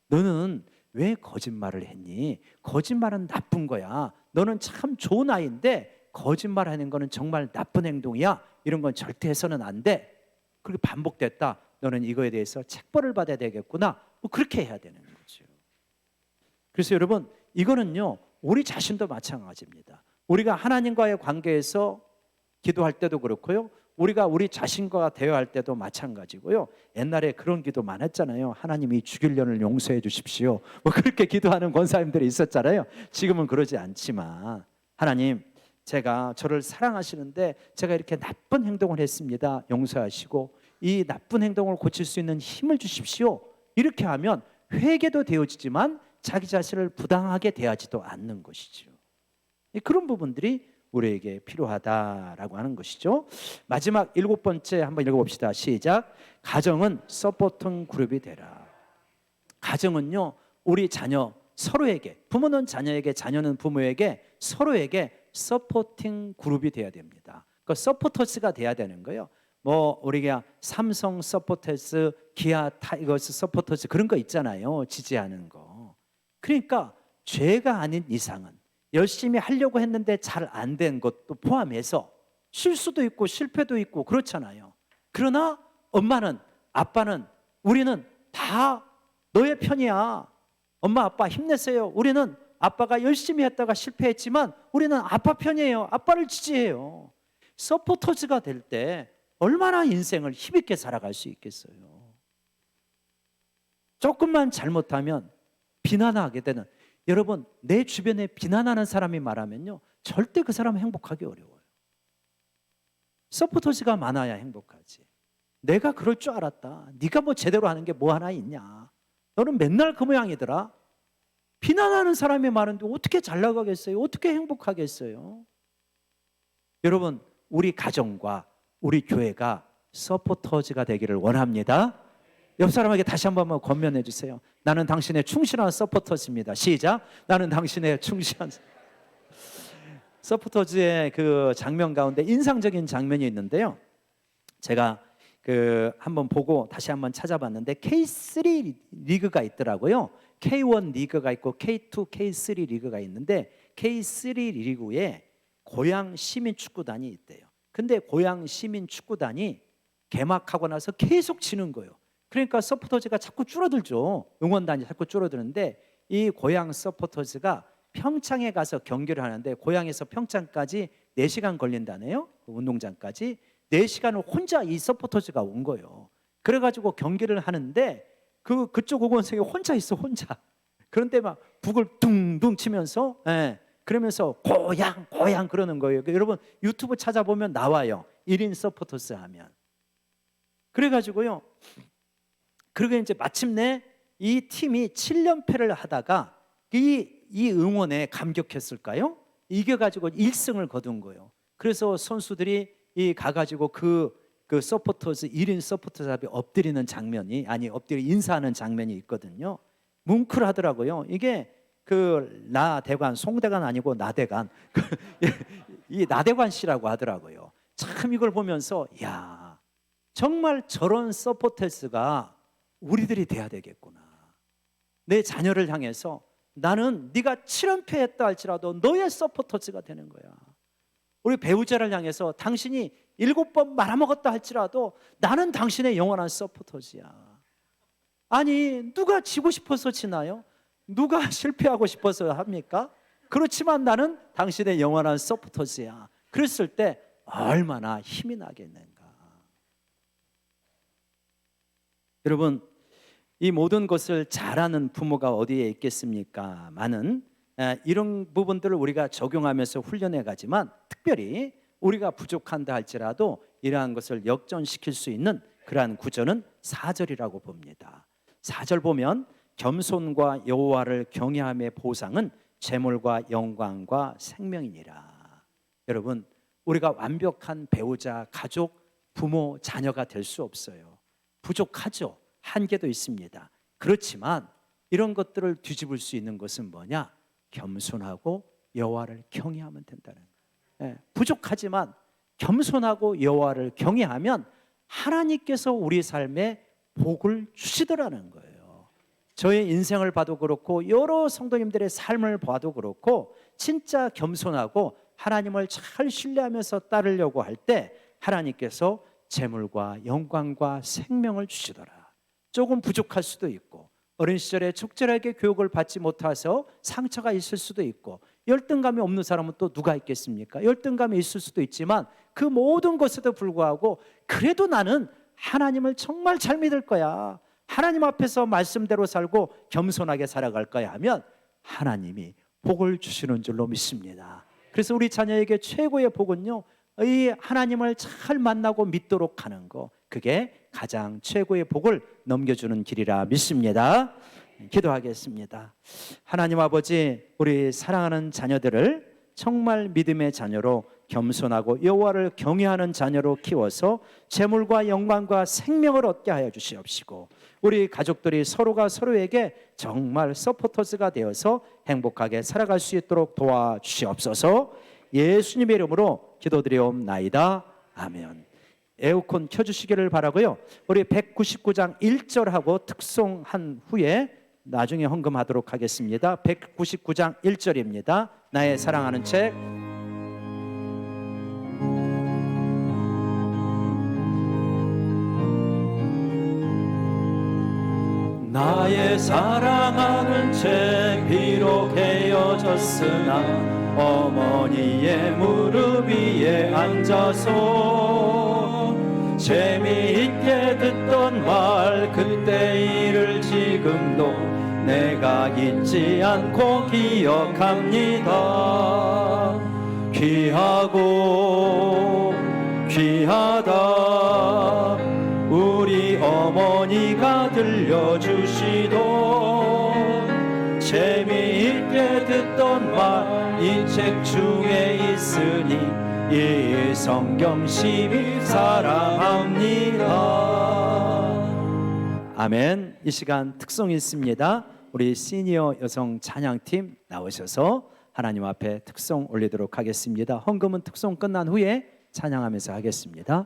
너는 왜 거짓말을 했니? 거짓말은 나쁜 거야. 너는 참 좋은 아이인데 거짓말하는 거는 정말 나쁜 행동이야. 이런 건 절대 해서는 안 돼. 그렇게 반복됐다. 너는 이거에 대해서 책벌을 받아야 되겠구나. 뭐 그렇게 해야 되는 거죠. 그래서 여러분 이거는요 우리 자신도 마찬가지입니다. 우리가 하나님과의 관계에서 기도할 때도 그렇고요. 우리가 우리 자신과 대화할 때도 마찬가지고요. 옛날에 그런 기도 많았잖아요. 하나님이 죽일 년을 용서해 주십시오. 뭐 그렇게 기도하는 권사님들이 있었잖아요. 지금은 그러지 않지만 하나님 제가 저를 사랑하시는데 제가 이렇게 나쁜 행동을 했습니다. 용서하시고 이 나쁜 행동을 고칠 수 있는 힘을 주십시오. 이렇게 하면 회개도 되어지지만 자기 자신을 부당하게 대하지도 않는 것이죠. 그런 부분들이 우리에게 필요하다라고 하는 것이죠. 마지막 7번째 한번 읽어봅시다. 시작. 가정은 서포팅 그룹이 되라. 가정은요 우리 자녀 서로에게, 부모는 자녀에게, 자녀는 부모에게, 서로에게 서포팅 그룹이 돼야 됩니다. 그 서포터스가 돼야 되는 거예요. 뭐 우리가 삼성 서포터스, 기아 타이거스 서포터스 그런 거 있잖아요. 지지하는 거. 그러니까 죄가 아닌 이상은 열심히 하려고 했는데 잘 안 된 것도 포함해서 실수도 있고 실패도 있고 그렇잖아요. 그러나 엄마는, 아빠는, 우리는 다 너의 편이야. 엄마 아빠 힘내세요. 우리는 아빠가 열심히 했다가 실패했지만 우리는 아빠 편이에요. 아빠를 지지해요. 서포터즈가 될 때 얼마나 인생을 힘있게 살아갈 수 있겠어요. 조금만 잘못하면 비난하게 되는, 여러분 내 주변에 비난하는 사람이 말하면요 절대 그 사람은 행복하기 어려워요. 서포터즈가 많아야 행복하지. 내가 그럴 줄 알았다. 네가 뭐 제대로 하는 게 뭐 하나 있냐. 너는 맨날 그 모양이더라. 비난하는 사람이 많은데 어떻게 잘 나가겠어요? 어떻게 행복하겠어요? 여러분 우리 가정과 우리 교회가 서포터즈가 되기를 원합니다. 옆 사람에게 다시 한 번만 권면해 주세요. 나는 당신의 충실한 서포터즈입니다. 시작. 나는 당신의 충실한 서포터즈의 그 장면 가운데 인상적인 장면이 있는데요. 제가 그 한번 보고 다시 한번 찾아봤는데 K3 리그가 있더라고요. K1 리그가 있고 K2, K3 리그가 있는데 K3 리그에 고양 시민 축구단이 있대요. 근데 고양 시민 축구단이 개막하고 나서 계속 지는 거예요. 그러니까 서포터즈가 자꾸 줄어들죠. 응원단이 자꾸 줄어드는데 이 고양 서포터즈가 평창에 가서 경기를 하는데 고양에서 평창까지 4시간 걸린다네요. 그 운동장까지 4시간을 혼자 이 서포터즈가 온 거예요. 그래가지고 경기를 하는데 그쪽 응원석에 혼자 있어 혼자. 그런데 막 북을 둥둥 치면서 그러면서 고양 고양 그러는 거예요. 여러분 유튜브 찾아보면 나와요. 1인 서포터스 하면. 그래가지고요. 그리고 이제 마침내 이 팀이 7연패를 하다가 이 응원에 감격했을까요? 이겨가지고 1승을 거둔 거예요. 그래서 선수들이 가가지고 그 서포터즈 1인 서포터즈 앞에 엎드리는 장면이 엎드려 인사하는 장면이 있거든요. 뭉클하더라고요. 이게 나대관 송대관 아니고 나대관 이 나대관 씨라고 하더라고요. 참 이걸 보면서 야 정말 저런 서포터즈가 우리들이 돼야 되겠구나. 내 자녀를 향해서 나는 네가 7연패했다 할지라도 너의 서포터즈가 되는 거야. 우리 배우자를 향해서 당신이 7번 말아먹었다 할지라도 나는 당신의 영원한 서포터즈야. 아니 누가 지고 싶어서 지나요? 누가 실패하고 싶어서 합니까? 그렇지만 나는 당신의 영원한 서포터즈야. 그랬을 때 얼마나 힘이 나겠는가. 여러분 이 모든 것을 잘하는 부모가 어디에 있겠습니까? 많은 이런 부분들을 우리가 적용하면서 훈련해 가지만 특별히 우리가 부족한다 할지라도 이러한 것을 역전시킬 수 있는 그러한 구절은 4절이라고 봅니다. 4절 보면 겸손과 여호와를 경외함의 보상은 재물과 영광과 생명이니라. 여러분 우리가 완벽한 배우자, 가족, 부모, 자녀가 될 수 없어요. 부족하죠. 한계도 있습니다. 그렇지만 이런 것들을 뒤집을 수 있는 것은 뭐냐? 겸손하고 여호와를 경외하면 된다는 거예요. 부족하지만 겸손하고 여호와를 경외하면 하나님께서 우리 삶에 복을 주시더라는 거예요. 저의 인생을 봐도 그렇고 여러 성도님들의 삶을 봐도 그렇고 진짜 겸손하고 하나님을 잘 신뢰하면서 따르려고 할 때 하나님께서 재물과 영광과 생명을 주시더라. 조금 부족할 수도 있고 어린 시절에 적절하게 교육을 받지 못해서 상처가 있을 수도 있고 열등감이 없는 사람은 또 누가 있겠습니까? 열등감이 있을 수도 있지만 그 모든 것에도 불구하고 그래도 나는 하나님을 정말 잘 믿을 거야. 하나님 앞에서 말씀대로 살고 겸손하게 살아갈 거야 하면 하나님이 복을 주시는 줄로 믿습니다. 그래서 우리 자녀에게 최고의 복은요, 이 하나님을 잘 만나고 믿도록 하는 거, 그게 가장 최고의 복을 넘겨주는 길이라 믿습니다. 기도하겠습니다. 하나님 아버지, 우리 사랑하는 자녀들을 정말 믿음의 자녀로 겸손하고 여호와를 경외하는 자녀로 키워서 재물과 영광과 생명을 얻게 하여 주시옵시고 우리 가족들이 서로가 서로에게 정말 서포터즈가 되어서 행복하게 살아갈 수 있도록 도와주시옵소서. 예수님의 이름으로 기도드리옵나이다. 아멘. 에어컨 켜주시기를 바라고요. 우리 199장 1절하고 특송한 후에 나중에 헌금하도록 하겠습니다. 199장 1절입니다. 나의 사랑하는 책. 나의 사랑하는 채 비록 헤어졌으나 어머니의 무릎 위에 앉아서 재미있게 듣던 말 그때 일을 지금도 내가 잊지 않고 기억합니다. 귀하고 귀하다 우리 어머니가 들려주시던 재미있게 듣던 말 이 책 중에 있으니 이 성경 심히 사랑합니다. 아멘. 이 시간 특송이 있습니다. 우리 시니어 여성 찬양팀 나오셔서 하나님 앞에 특송 올리도록 하겠습니다. 헌금은 특송 끝난 후에 찬양하면서 하겠습니다.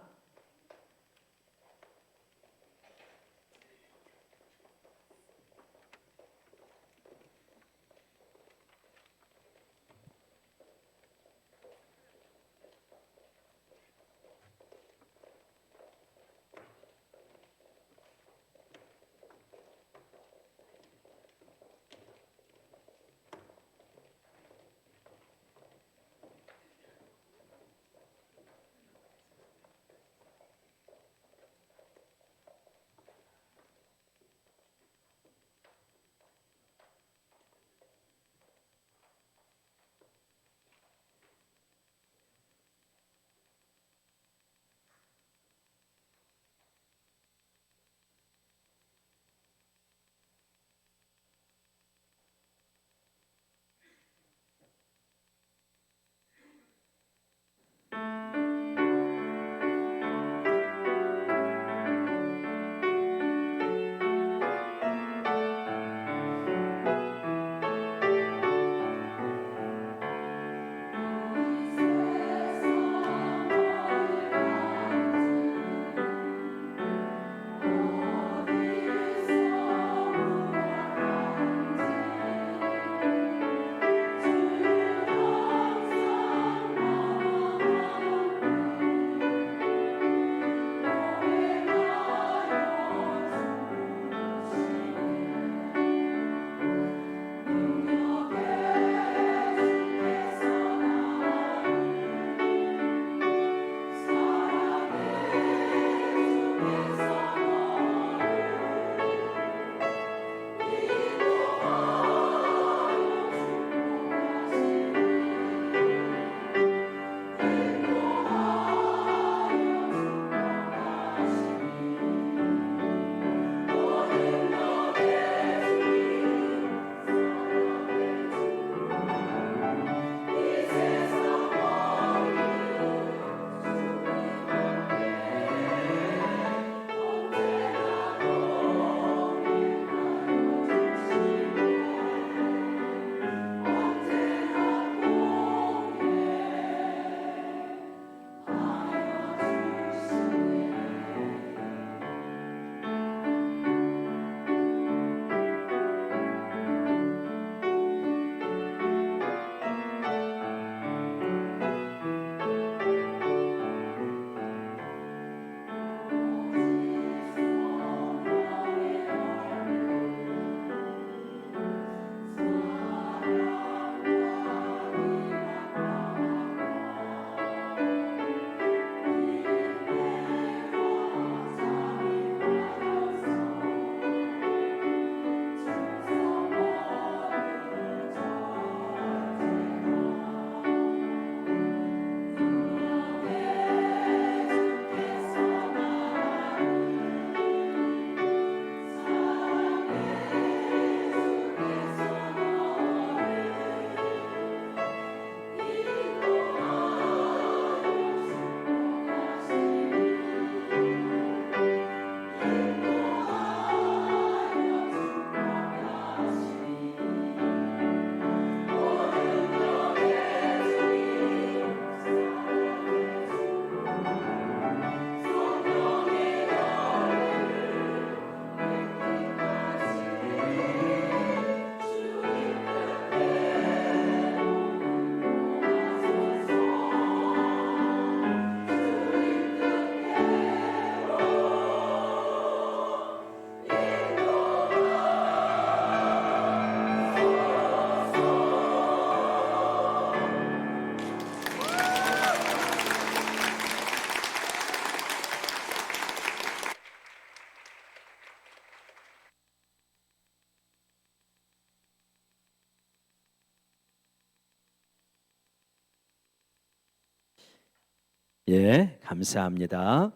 예, 감사합니다.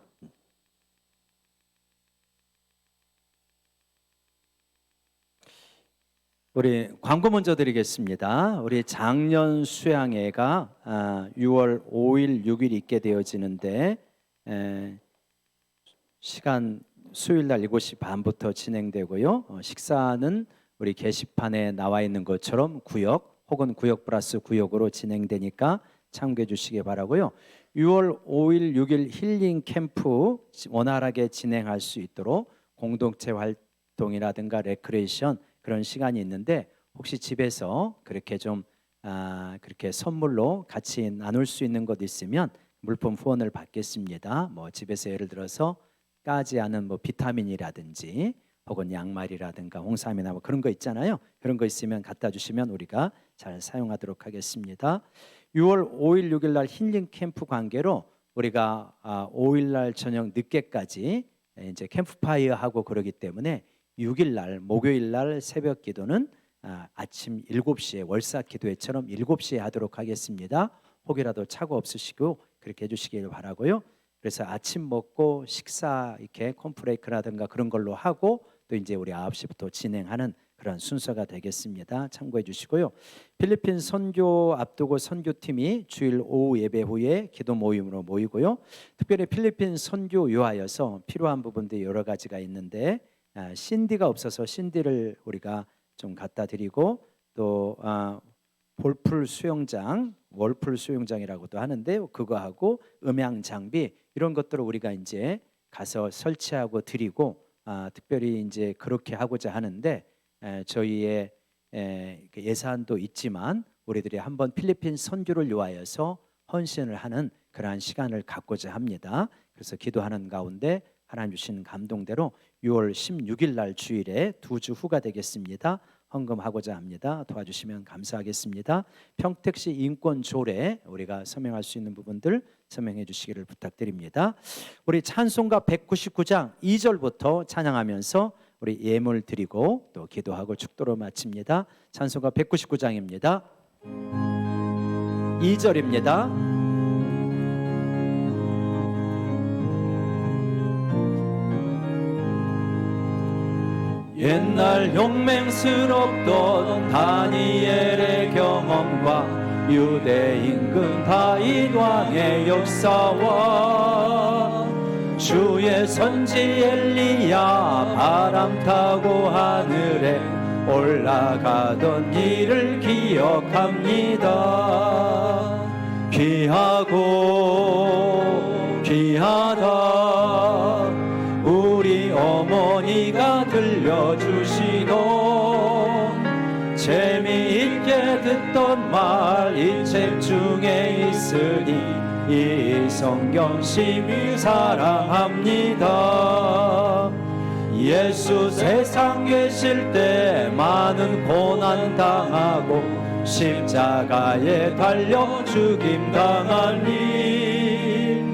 우리 광고 먼저 드리겠습니다. 우리 작년 수양회가 6월 5일, 6일 있게 되어지는데 시간 수요일 날 7시 반부터 진행되고요. 식사는 우리 게시판에 나와 있는 것처럼 구역 혹은 구역 플러스 구역으로 진행되니까 참고해 주시기 바라고요. 6월 5일, 6일 힐링 캠프 원활하게 진행할 수 있도록 공동체 활동이라든가 레크레이션 그런 시간이 있는데 혹시 집에서 그렇게 좀 그렇게 선물로 같이 나눌 수 있는 것 있으면 물품 후원을 받겠습니다. 뭐 집에서 예를 들어서 까지 않은 뭐 비타민이라든지 혹은 양말이라든가 홍삼이나 뭐 그런 거 있잖아요. 그런 거 있으면 갖다 주시면 우리가 잘 사용하도록 하겠습니다. 6월 5일, 6일 날 힐링 캠프 관계로 우리가 5일 날 저녁 늦게까지 이제 캠프파이어 하고 그러기 때문에 6일 날 목요일 날 새벽 기도는 아침 7시에 월사 기도회처럼 7시에 하도록 하겠습니다. 혹이라도 착오 없으시고 그렇게 해주시길 바라고요. 그래서 아침 먹고 식사 이렇게 콘프레이크라든가 그런 걸로 하고 또 이제 우리 9시부터 진행하는 그런 순서가 되겠습니다. 참고해 주시고요. 필리핀 선교 앞두고 선교팀이 주일 오후 예배 후에 기도 모임으로 모이고요. 특별히 필리핀 선교 요하여서 필요한 부분들이 여러 가지가 있는데 신디가 없어서 신디를 우리가 좀 갖다 드리고 또 볼풀 수영장, 월풀 수영장이라고도 하는데 그거하고 음향 장비 이런 것들을 우리가 이제 가서 설치하고 드리고 특별히 이제 그렇게 하고자 하는데 저희의 예산도 있지만 우리들이 한번 필리핀 선교를 위하여서 헌신을 하는 그러한 시간을 갖고자 합니다. 그래서 기도하는 가운데 하나님 주신 감동대로 6월 16일 날 주일에 2주 후가 되겠습니다. 헌금하고자 합니다. 도와주시면 감사하겠습니다. 평택시 인권 조례 우리가 서명할 수 있는 부분들 서명해 주시기를 부탁드립니다. 우리 찬송가 199장 2절부터 찬양하면서 우리 예물 드리고 또 기도하고 축도로 마칩니다. 찬송가 199장입니다. 2절입니다. 옛날 용맹스럽던 다니엘의 경험과 유대 임금 다윗 왕의 역사와 주의 선지 엘리야 바람 타고 하늘에 올라가던 일을 기억합니다. 귀하고 귀하다 우리 어머니가 들려주시던 재미있게 듣던 말 이 책 중에 있으니 이 성경 심히 사랑합니다. 예수 세상 계실 때 많은 고난 당하고 십자가에 달려 죽임 당하니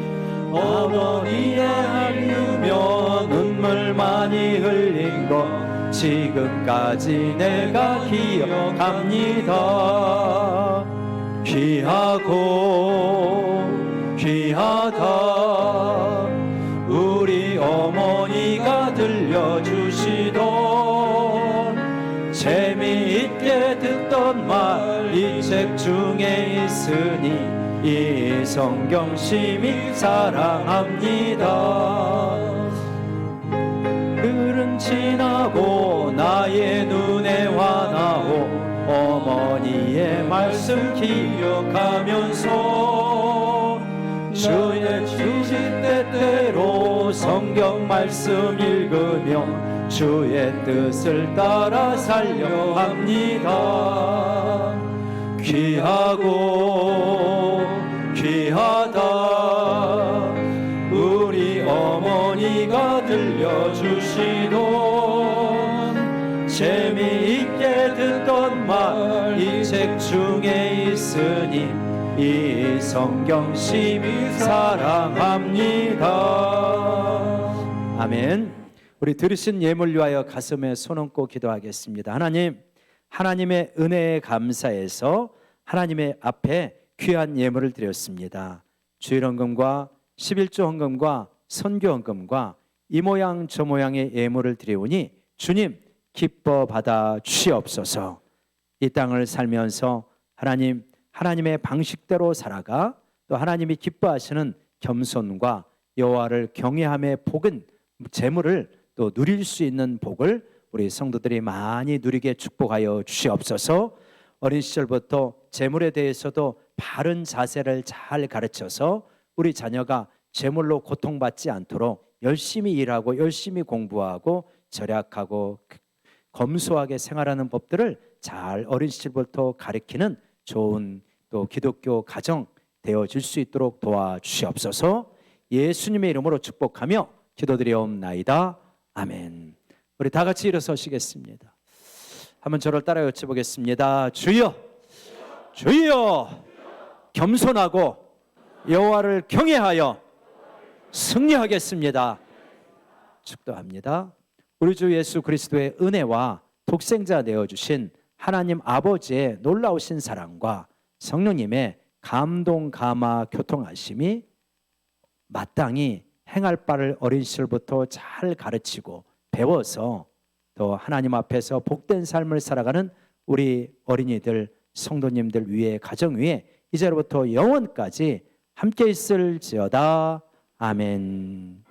어머니의 알리며 눈물 많이 흘린 것 지금까지 내가 기억합니다. 귀하고 귀하다 우리 어머니가 들려주시던 재미있게 듣던 말 이 책 중에 있으니 이 성경 심히 사랑합니다. 글은 지나고 나의 눈에 환하오 어머니의 말씀 기억하면서 주의 주신 때때로 성경 말씀 읽으며 주의 뜻을 따라 살려 합니다. 귀하고 귀하다 우리 어머니가 들려주시던 재미있게 듣던 말 이 책 중에 있으니 이 성경 심히 사랑합니다. 아멘. 우리 들으신 예물 위하여 가슴에 손 얹고 기도하겠습니다. 하나님, 하나님의 은혜에 감사해서 하나님의 앞에 귀한 예물을 드렸습니다. 주일 헌금과 11조 헌금과 선교 헌금과 이 모양 저 모양의 예물을 드리오니 주님 기뻐 받아 주시옵소서. 이 땅을 살면서 하나님의 방식대로 살아가 또 하나님이 기뻐하시는 겸손과 여호와를 경외함의 복은 재물을 또 누릴 수 있는 복을 우리 성도들이 많이 누리게 축복하여 주시옵소서. 어린 시절부터 재물에 대해서도 바른 자세를 잘 가르쳐서 우리 자녀가 재물로 고통받지 않도록 열심히 일하고 열심히 공부하고 절약하고 검소하게 생활하는 법들을 잘 어린 시절부터 가르치는 좋은 또 기독교 가정 되어질 수 있도록 도와주시옵소서. 예수님의 이름으로 축복하며 기도드리옵나이다. 아멘. 우리 다 같이 일어서시겠습니다. 한번 저를 따라 외쳐보겠습니다. 주여, 주여, 겸손하고 여호와를 경외하여 승리하겠습니다. 축도합니다. 우리 주 예수 그리스도의 은혜와 독생자 내어주신 하나님 아버지의 놀라우신 사랑과 성령님의 감동 감화 교통하심이 마땅히 행할 바를 어린 시절부터 잘 가르치고 배워서 또 하나님 앞에서 복된 삶을 살아가는 우리 어린이들 성도님들 위에 가정 위에 이제로부터 영원까지 함께 있을지어다. 아멘.